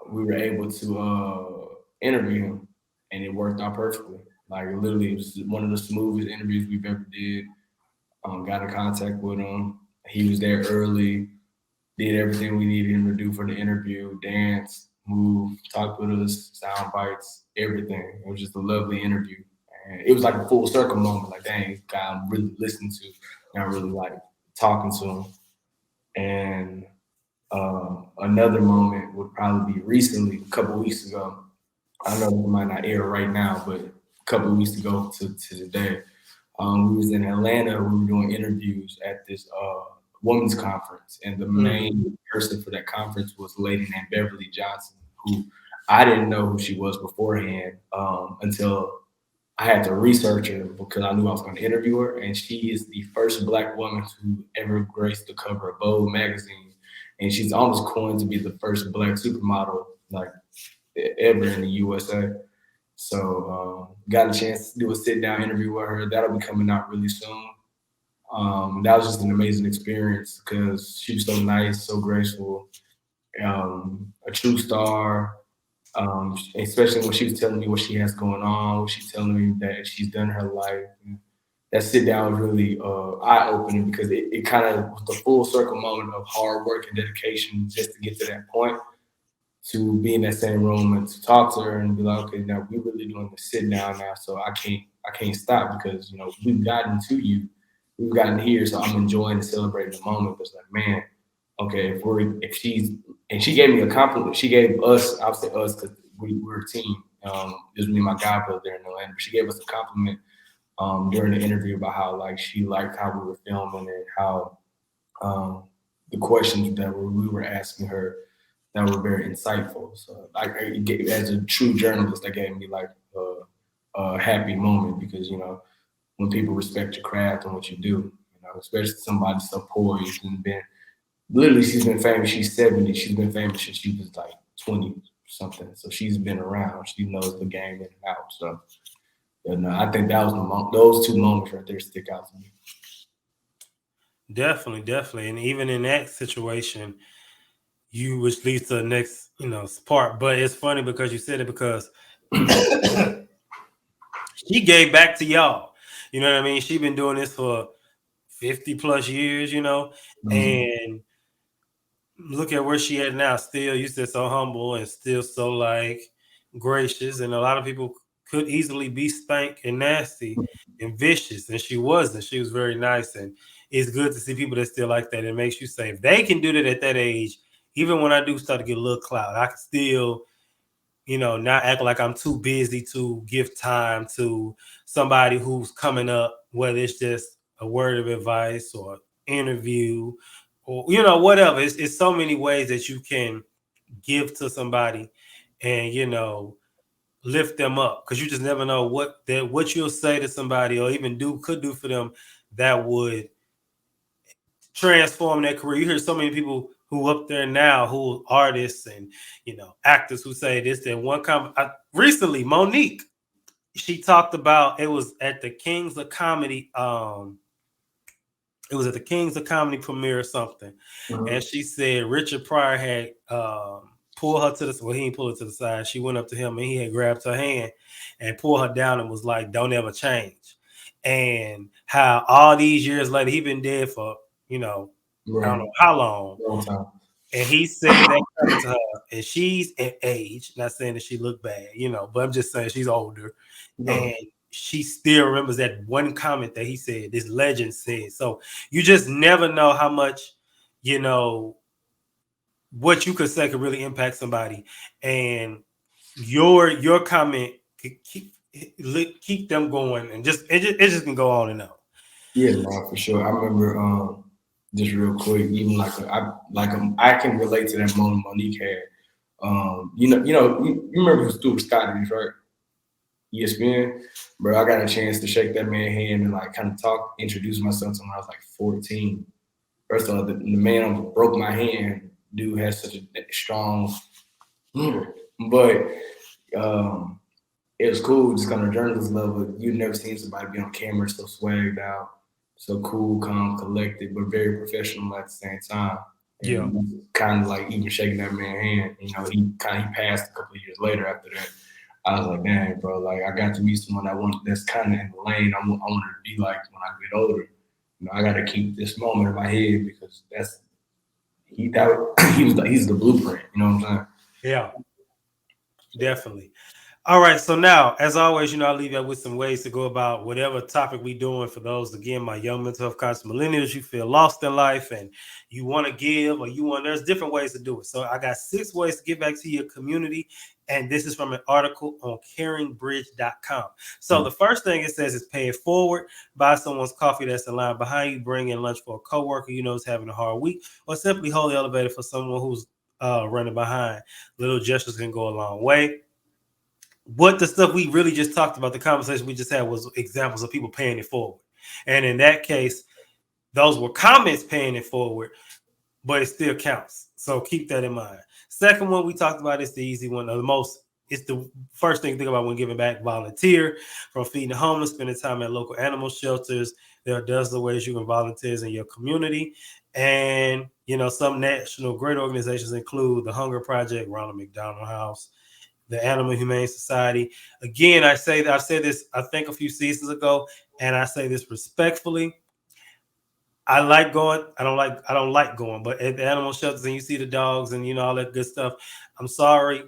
we were able to interview him, and it worked out perfectly. Like literally, it was one of the smoothest interviews we've ever did. Got in contact with him. He was there early, did everything we needed him to do for the interview, dance, move, talk with us, sound bites, everything. It was just a lovely interview. And it was like a full circle moment. Like, dang, guy I'm really listening to, and I really like talking to him. And another moment would probably be recently, a couple weeks ago. I know it might not air right now, but a couple of weeks ago to today, we was in Atlanta. We were doing interviews at this women's conference, and the main person for that conference was a lady named Beverly Johnson, who I didn't know who she was beforehand until I had to research her because I knew I was going to interview her. And she is the first Black woman to ever grace the cover of Vogue magazine, and she's almost coined to be the first Black supermodel like ever in the USA. So got a chance to do a sit-down interview with her. That'll be coming out really soon. That was just an amazing experience because she was so nice, so graceful, a true star, especially when she was telling me what she has going on, what she's telling me that she's done in her life. And that sit-down was really eye-opening because it kind of was the full circle moment of hard work and dedication just to get to that point, to be in that same room and to talk to her and be like, okay, now we're really doing the sit down now, so I can't stop because we've gotten to you, we've gotten here, so I'm enjoying and celebrating the moment. But it's like, man, okay, and she gave me a compliment. She gave us, I'll say us because we're a team. It was me and my guy brother there in Atlanta. But she gave us a compliment during the interview about how like she liked how we were filming and how the questions that we were asking her that were very insightful. So as a true journalist, that gave me like a happy moment because, when people respect your craft and what you do, especially somebody so poised and she's been famous. She's 70. She's been famous since she was like 20 something. So she's been around. She knows the game in and out. So And I think that was those two moments right there stick out to me. Definitely. And even in that situation, which leads to the next, part. But it's funny because you said it because she gave back to y'all. You know what I mean? She been doing this for 50 plus years, and look at where she at now. Still, you said so humble and still so like gracious. And a lot of people could easily be stank and nasty and vicious, and she wasn't. She was very nice, and it's good to see people that still like that. It makes you say if they can do that at that age, even when I do start to get a little clout, I can still, not act like I'm too busy to give time to somebody who's coming up, whether it's just a word of advice or interview or, whatever. It's so many ways that you can give to somebody and, lift them up, because you just never know what you'll say to somebody or even could do for them that would transform their career. You hear so many people who up there now, who artists and actors who say this. That one recently, Monique, she talked about, it was at the Kings of Comedy. It was at the Kings of Comedy premiere or something, and she said Richard Pryor had pulled her to the. Well, he didn't pull her to the side. She went up to him and he had grabbed her hand and pulled her down and was like, "Don't ever change." And how all these years later, he been dead for I don't know how long. And he said that coming to her, and she's at age, not saying that she looked bad, but I'm just saying she's older. And she still remembers that one comment that he said, this legend said. So you just never know how much, what you could say could really impact somebody. And your comment could keep them going, and it just can go on and on. Yeah, no, for sure. I remember just real quick, even I can relate to that moment Monique had. You remember who Stuart Scott is, right? ESPN, bro. I got a chance to shake that man's hand and like kind of introduce myself to him when I was like 14. First of all, the man who broke my hand, dude has such a strong, but it was cool just on a journalist level. You've never seen somebody be on camera so swagged out, so cool, calm, collected, but very professional at the same time. And Yeah, kind of like even shaking that man's hand. He passed a couple of years later after that. I was like, dang, bro, like I got to meet someone that's kind of in the lane I want to be like when I get older. I got to keep this moment in my head because he's the blueprint. You know what I'm saying? Yeah, definitely. All right, so now, as always, I leave you with some ways to go about whatever topic we're doing. For those, again, my young mental health conscious millennials, you feel lost in life and you want to give, or there's different ways to do it. So I got 6 ways to give back to your community, and this is from an article on caringbridge.com. So the first thing it says is pay it forward. Buy someone's coffee that's in line behind you. Bring in lunch for a coworker is having a hard week, or simply hold the elevator for someone who's running behind. Little gestures can go a long way. What the stuff we really just talked about, the conversation we just had, was examples of people paying it forward. And in that case, those were comments paying it forward, but it still counts. So keep that in mind. Second one we talked about is the easy one, it's the first thing to think about when giving back. Volunteer, from feeding the homeless, spending time at local animal shelters. There are dozens of ways you can volunteer in your community. And, some national great organizations include the Hunger Project, Ronald McDonald House, the Animal Humane Society. Again, I said this, I think, a few seasons ago, and I say this respectfully. I like going. I don't like going, but at the animal shelters and you see the dogs and all that good stuff, I'm sorry,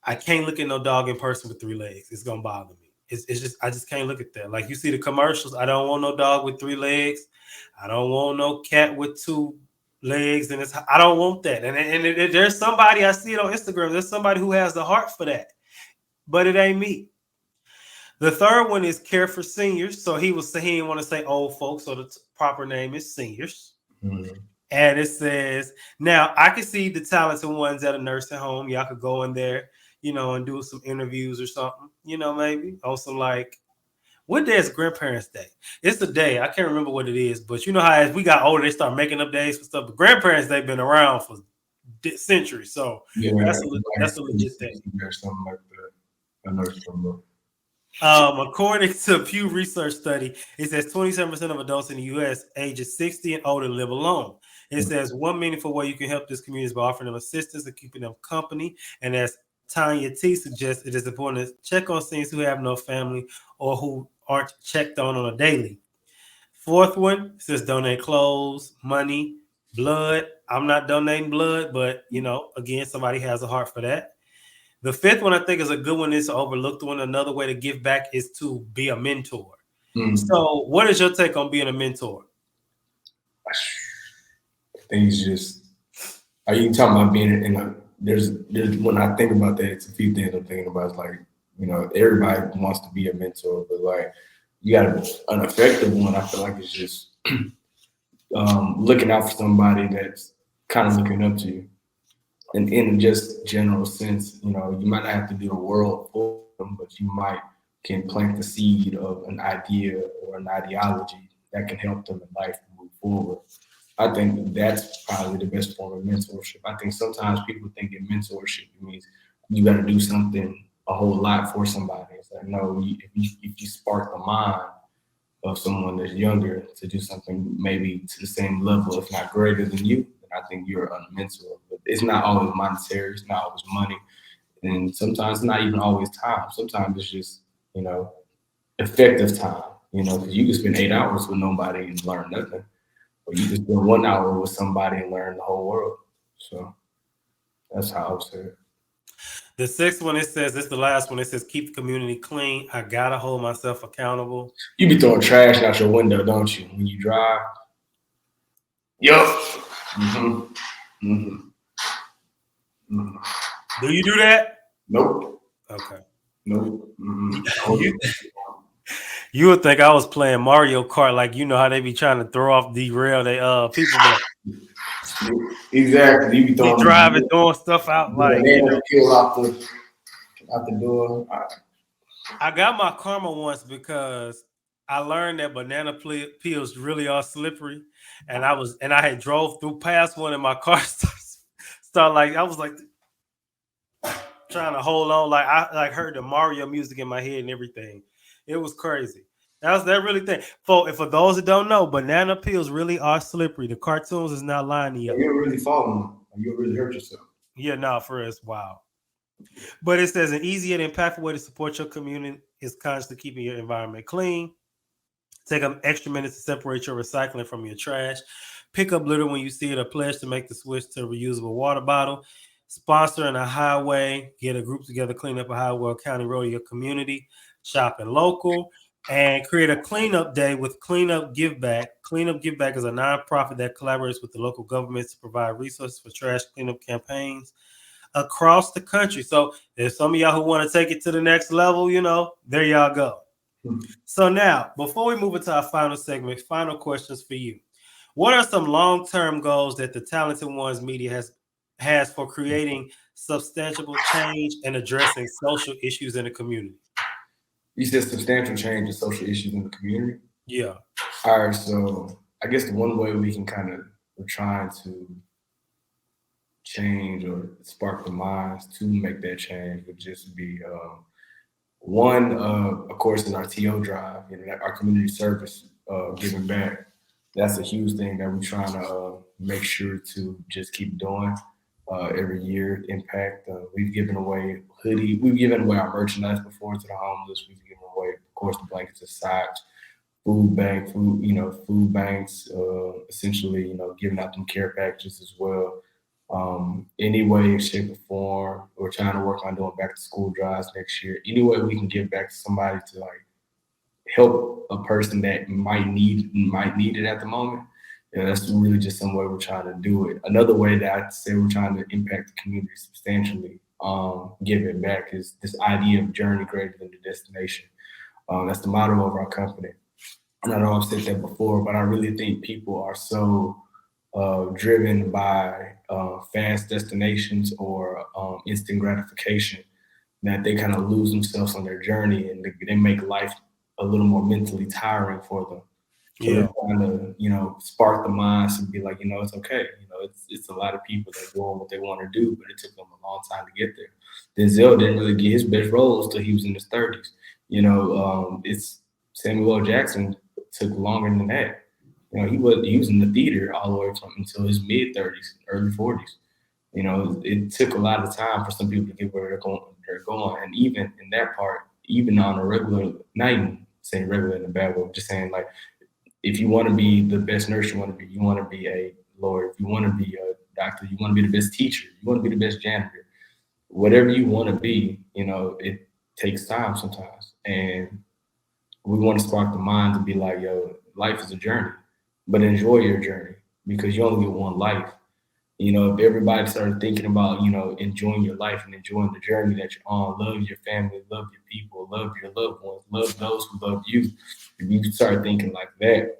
I can't look at no dog in person with 3 legs. It's gonna bother me. It's just, I just can't look at that. Like, you see the commercials. I don't want no dog with 3 legs. I don't want no cat with 2 legs, and I don't want that. And there's somebody, I see it on Instagram. There's somebody who has the heart for that, but it ain't me. The third one is care for seniors. So he didn't want to say old folks, so the proper name is seniors. Mm-hmm. And it says, now I can see the talented ones at a nursing home. Y'all could go in there, and do some interviews or something, maybe on some, like, what day is Grandparents' Day? It's the day. I can't remember what it is, but you know how as we got older, they start making up days for stuff. But Grandparents' Day been around for centuries, so yeah, that's a legit thing. There's something like that. I know something. According to a Pew Research study, it says 27% of adults in the U.S. ages 60 and older live alone. It says one meaningful way you can help this community is by offering them assistance and keeping them company. And as Tanya T suggests, it is important to check on seniors who have no family or who aren't checked on a daily. Fourth one says donate clothes, money, blood. I'm not donating blood, but again, somebody has a heart for that. The fifth one I think is a good one. Is overlooked one. Another way to give back is to be a mentor. So, what is your take on being a mentor? Things just. Are you talking about being in a? There's when I think about that, it's a few things I'm thinking about. It's like everybody wants to be a mentor, but like you got an effective one. I feel like it's just looking out for somebody that's kind of looking up to you. And in just general sense, you might not have to do the world for them, but you can plant the seed of an idea or an ideology that can help them in life move forward. I think that's probably the best form of mentorship. I think sometimes people think in mentorship it means you got to do something a whole lot for somebody. It's like, no, if you spark the mind of someone that's younger to do something maybe to the same level, if not greater than you, then I think you're a mentor. But it's not always monetary, it's not always money, and sometimes it's not even always time. Sometimes it's just, effective time, because you can spend 8 hours with nobody and learn nothing. Or you can spend 1 hour with somebody and learn the whole world. So that's how I would say it. The sixth one, it says, this is the last one. It says, keep the community clean. I got to hold myself accountable. You be throwing trash out your window, don't you, when you drive? Yup. Mm-hmm. Mm-hmm. Mm-hmm. Do you do that? Nope. Okay. Nope. Mm-hmm. You would think I was playing Mario Kart, like how they be trying to throw off, derail they people. Exactly. You be driving, throwing stuff out like kill out the door. I got my karma once because I learned that banana peels really are slippery, and I had drove through past one and my car started like I was like trying to hold on, like I heard the Mario music in my head and everything. It was crazy. That really thing. For those that don't know, banana peels really are slippery. The cartoons is not lying to you. You'll really fall on them. You'll really hurt yourself. Yeah, no, for us, wow. But it says an easy and impactful way to support your community is constantly keeping your environment clean. Take an extra minutes to separate your recycling from your trash. Pick up litter when you see it. A pledge to make the switch to a reusable water bottle. Sponsoring a highway. Get a group together, clean up a highway or county road in your community. Shopping local. And create a cleanup day with Cleanup Give Back. Cleanup Give Back is a nonprofit that collaborates with the local governments to provide resources for trash cleanup campaigns across the country. So there's some of y'all who want to take it to the next level, there y'all go. So now, before we move into our final segment, final questions for you. What are some long-term goals that the TalentedOnes Media has for creating substantial change and addressing social issues in the community? You said substantial change in social issues in the community? Yeah. All right, so I guess the one way we can we're trying to change or spark the minds to make that change would just be one, of course, in our TO drive, our community service, giving back. That's a huge thing that we're trying to make sure to just keep doing every year. Impact. We've given away hoodie. We've given away our merchandise before to the homeless. We've given away, of course, the blankets and socks, food banks, essentially, giving out them care packages as well. Any way, shape, or form. We're trying to work on doing back to school drives next year. Any way we can give back to somebody to help a person that might need it at the moment. That's really just some way we're trying to do it. Another way that I'd say we're trying to impact the community substantially, giving back, is this idea of journey greater than the destination. That's the motto of our company. And I know I've said that before, but I really think people are so driven by fast destinations or instant gratification that they kind of lose themselves on their journey, and they make life a little more mentally tiring for them. So they're trying to, spark the minds and be like, it's okay. It's a lot of people that are doing what they want to do, but it took them a long time to get there. Denzel didn't really get his best roles till he was in his 30s. It's Samuel L. Jackson took longer than that. He was in the theater all the way from until his mid 30s, early 40s. It took a lot of time for some people to get where they're going, and even in that part, even on a regular, not even saying regular in a bad way, just saying like if you want to be the best nurse you want to be a lawyer, if you want to be a doctor, you want to be the best teacher, you want to be the best janitor, whatever you want to be, it takes time sometimes. And we want to spark the mind to be like, yo, life is a journey, but enjoy your journey because you only get one life. If everybody started thinking about, enjoying your life and enjoying the journey that you're on, love your family, love your people, love your loved ones, love those who love you. If you start thinking like that,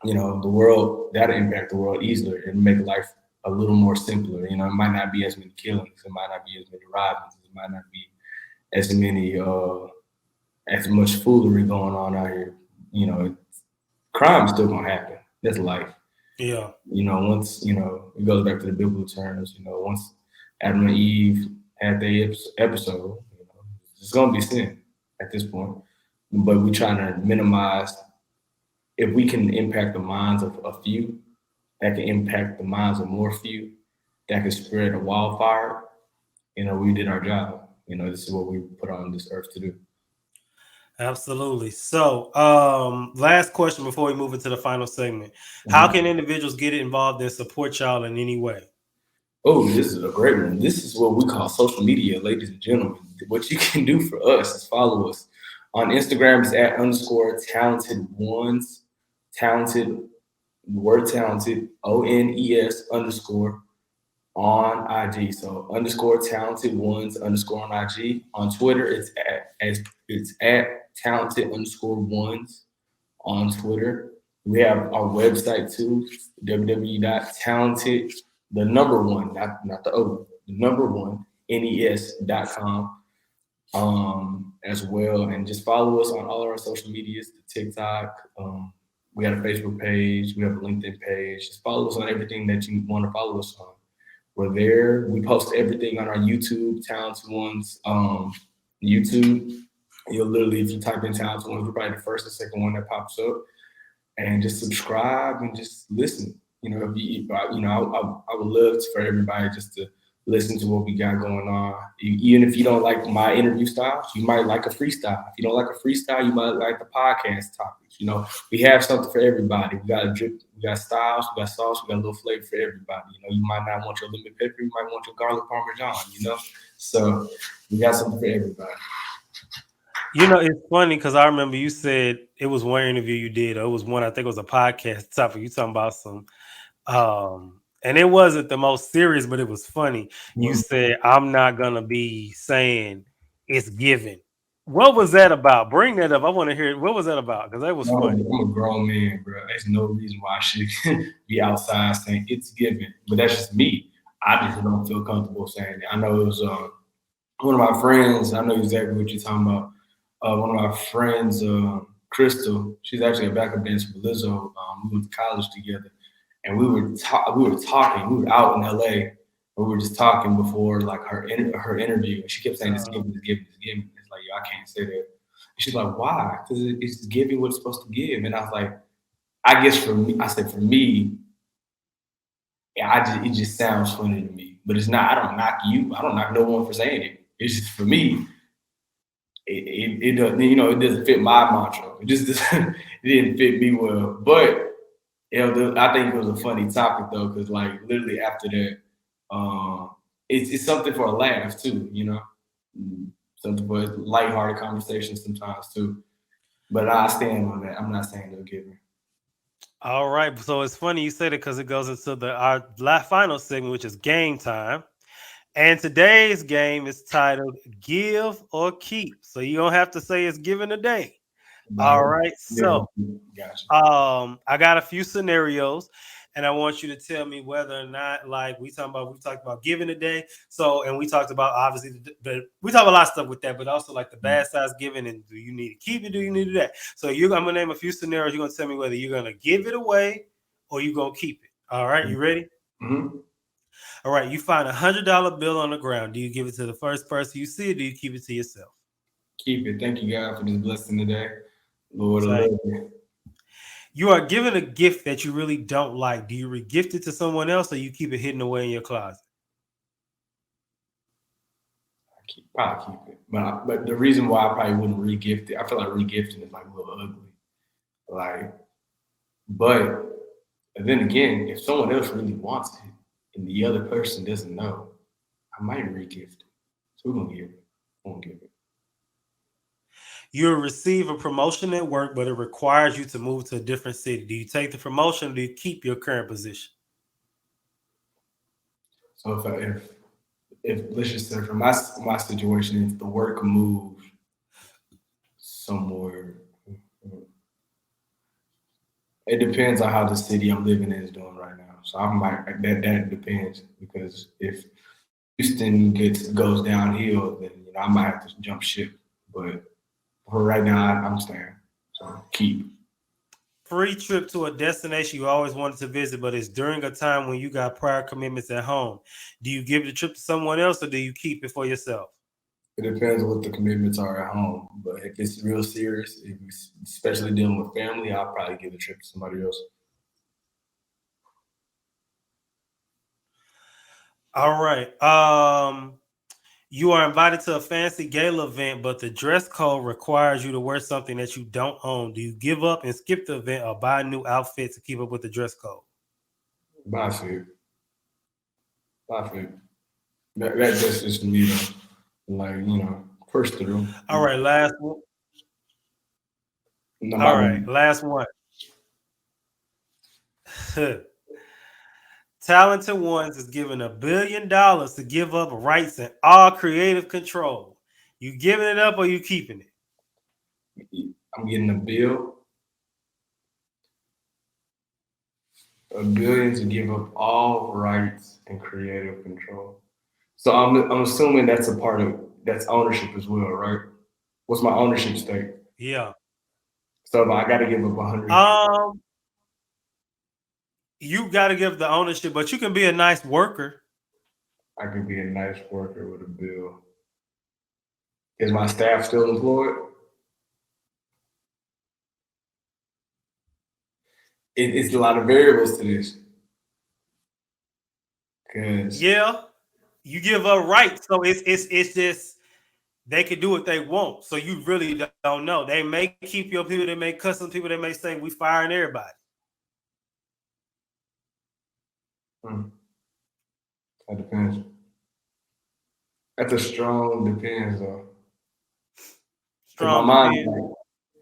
the world, that'll impact the world easier and make life a little more simpler. It might not be as many killings, it might not be as many robberies, it might not be as many as much foolery going on out here. Crime's still gonna happen. That's life. Yeah. Once it goes back to the biblical terms. Once Adam and Eve had their episode, it's gonna be sin at this point. But we trying to minimize. If we can impact the minds of a few, that can impact the minds of more few, that can spread a wildfire. We did our job. This is what we put on this earth to do. Absolutely. So, last question before we move into the final segment. How Mhm. can individuals get involved and support y'all in any way? Oh, this is a great one. This is what we call social media, ladies and gentlemen. What you can do for us is follow us on Instagram. It's at underscore talented ones, talented, word talented, ONES underscore on IG. So underscore talented ones underscore on IG. On Twitter, it's at talented underscore ones on Twitter. We have our website too, www.talented, the number one, not the O, the number one, NES.com as well. And just follow us on all of our social medias, the TikTok. We got a Facebook page, we have a LinkedIn page. Just follow us on everything that you want to follow us on. We're there. We post everything on our YouTube, Talented Ones YouTube. You'll literally, if you type in Talented Ones, we're probably the first and second one that pops up. And just subscribe and just listen. If I would love for everybody just to listen to what we got going on. Even if you don't like my interview style, you might like a freestyle. If you don't like a freestyle, you might like the podcast topics. We have something for everybody. We got a drip, we got styles, we got sauce, we got a little flavor for everybody. You might not want your lemon pepper, you might want your garlic parmesan. So we got something for everybody. It's funny because I remember you said it was one interview you did, or it was one, I think it was a podcast topic. You talking about some, and it wasn't the most serious, but it was funny. You Mm. said, I'm not going to be saying it's given. What was that about? Bring that up. I want to hear it. What was that about? Because that was No, funny. I'm a grown man, bro. There's no reason why I should be outside saying it's given. But that's just me. I just don't feel comfortable saying it. I know it was one of my friends. I know exactly what you're talking about. One of my friends, Crystal. She's actually a backup dancer for Lizzo. We went to college together, and we were talking. We were out in LA. We were just talking before like her interview, and she kept saying it's given, it's given, it's given. It's like, yo, I can't say that. And she's like, why? Because it's giving what it's supposed to give. And I was like, I guess for me, I said for me, yeah, it just sounds funny to me, but it's not. I don't knock you. I don't knock no one for saying it. It's just for me. It doesn't, it doesn't fit my mantra. It just doesn't, it didn't fit me well. But I think it was a funny topic though, because like literally after that, it's something for a laugh too. Something for lighthearted conversations sometimes too. But I stand on that. I'm not saying they'll give me. All right. So it's funny you said it because it goes into our final segment, which is game time. And today's game is titled Give or Keep. So you don't have to say it's given today. All right. Yeah, So gotcha. I got a few scenarios, and I want you to tell me whether or not, like we talked about giving today. So, and we talked about obviously we talk about a lot of stuff with that, but also like the bad size giving, and do you need to keep it? Do you need to do that? So I'm gonna name a few scenarios. You're gonna tell me whether you're gonna give it away or you're gonna keep it. All right, you ready? Mm-hmm. All right, you find $100 bill on the ground. Do you give it to the first person you see, or do you keep it to yourself? Keep it. Thank you, God, for this blessing today. Lord, I Say, love you. you are given a gift that you really don't like. Do you re-gift it to someone else or you keep it hidden away in your closet? Probably keep it. But the reason why I probably wouldn't re-gift it, I feel like re-gifting is like a little ugly. Like, but then again, if someone else really wants it and the other person doesn't know, I might re-gift it. So we're gonna give it. We're gonna give it. You'll receive a promotion at work, but it requires you to move to a different city. Do you take the promotion or do you keep your current position? So if let's just say for my situation, if the work moved somewhere, it depends on how the city I'm living in is doing right now. So I might that depends because if Houston goes downhill, then I might have to jump ship. But for right now, I'm staying. So keep. Free trip to a destination you always wanted to visit, but it's during a time when you got prior commitments at home. Do you give the trip to someone else or do you keep it for yourself? It depends on what the commitments are at home. But if it's real serious, especially dealing with family, I'll probably give the trip to somebody else. All right. You are invited to a fancy gala event, but the dress code requires you to wear something that you don't own. Do you give up and skip the event or buy a new outfit to keep up with the dress code? Bye, food. Bye, food. That's just me though. Like push through. All right, last one. No, All my right, last one. Talented Ones is given $1 billion to give up rights and all creative control. You giving it up or you keeping it? I'm getting a billion to give up all rights and creative control. So I'm assuming that's a part of that's ownership as well, right? What's my ownership stake? Yeah. So if I got to give up 100, Um, you got to give the ownership, but you can be a nice worker. I could be a nice worker with a bill. Is my staff still employed? It's a lot of variables to this. Cause Yeah, you give up rights, so it's just they can do what they want. So you really don't know. They may keep your people, they may cut some people, they may say we firing everybody. hmm, that depends. That's a strong depends though. Cause my Strong mind, depend.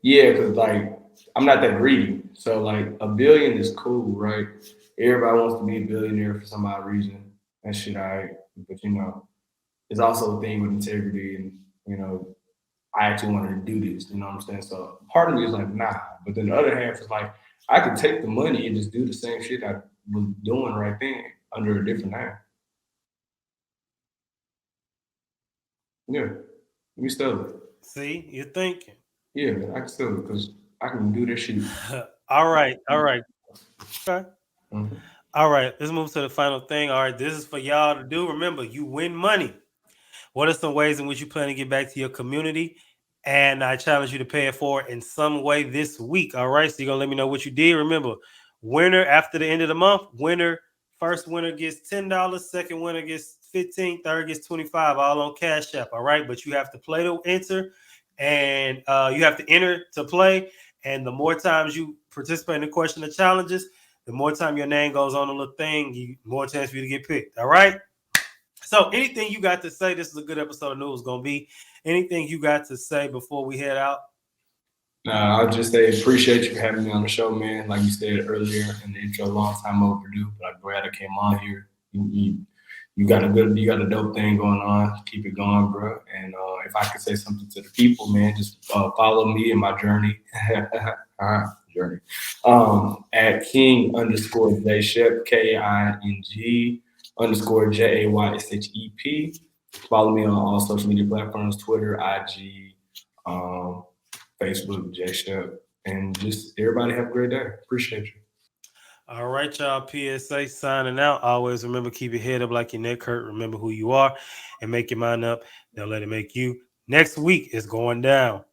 yeah, cause like I'm not that greedy. So like a billion is cool, right? Everybody wants to be a billionaire for some odd reason. That shit, I. But it's also a thing with integrity, and I actually wanted to do this. You know what I'm saying? So part of me is like, nah. But then the other half is like, I could take the money and just do the same shit I was doing right then under a different name. Yeah, we still it. See, you're thinking. Yeah, I can still it because I can do this shit. All right, all right. Okay. Mhm. All right, let's move to the final thing. All right, this is for y'all to do. Remember, you win money. What are some ways in which you plan to get back to your community? And I challenge you to pay it forward in some way this week. All right. So you're gonna let me know what you did. Remember, winner after the end of the month, first winner gets $10, second winner gets 15, third gets 25, all on Cash App. All right. But you have to play to enter, and you have to enter to play. And the more times you participate in the question of challenges, the more time your name goes on the little thing, more chance for you to get picked. All right. So, anything you got to say? This is a good episode of News going to be. Anything you got to say before we head out? I'll just say appreciate you for having me on the show, man. Like you said earlier in the intro, long time overdue, but I'm glad I came on here. You got a dope thing going on. Keep it going, bro. And if I could say something to the people, man, just follow me in my journey. Journey. At King underscore Jay Shep, KING underscore JAYSHEP. Follow me on all social media platforms, Twitter, IG, Facebook, Jay Shep. And just everybody have a great day. Appreciate you. All right, y'all. PSA signing out. Always remember, keep your head up like your neck hurt. Remember who you are and make your mind up. Don't let it make you. Next week is going down.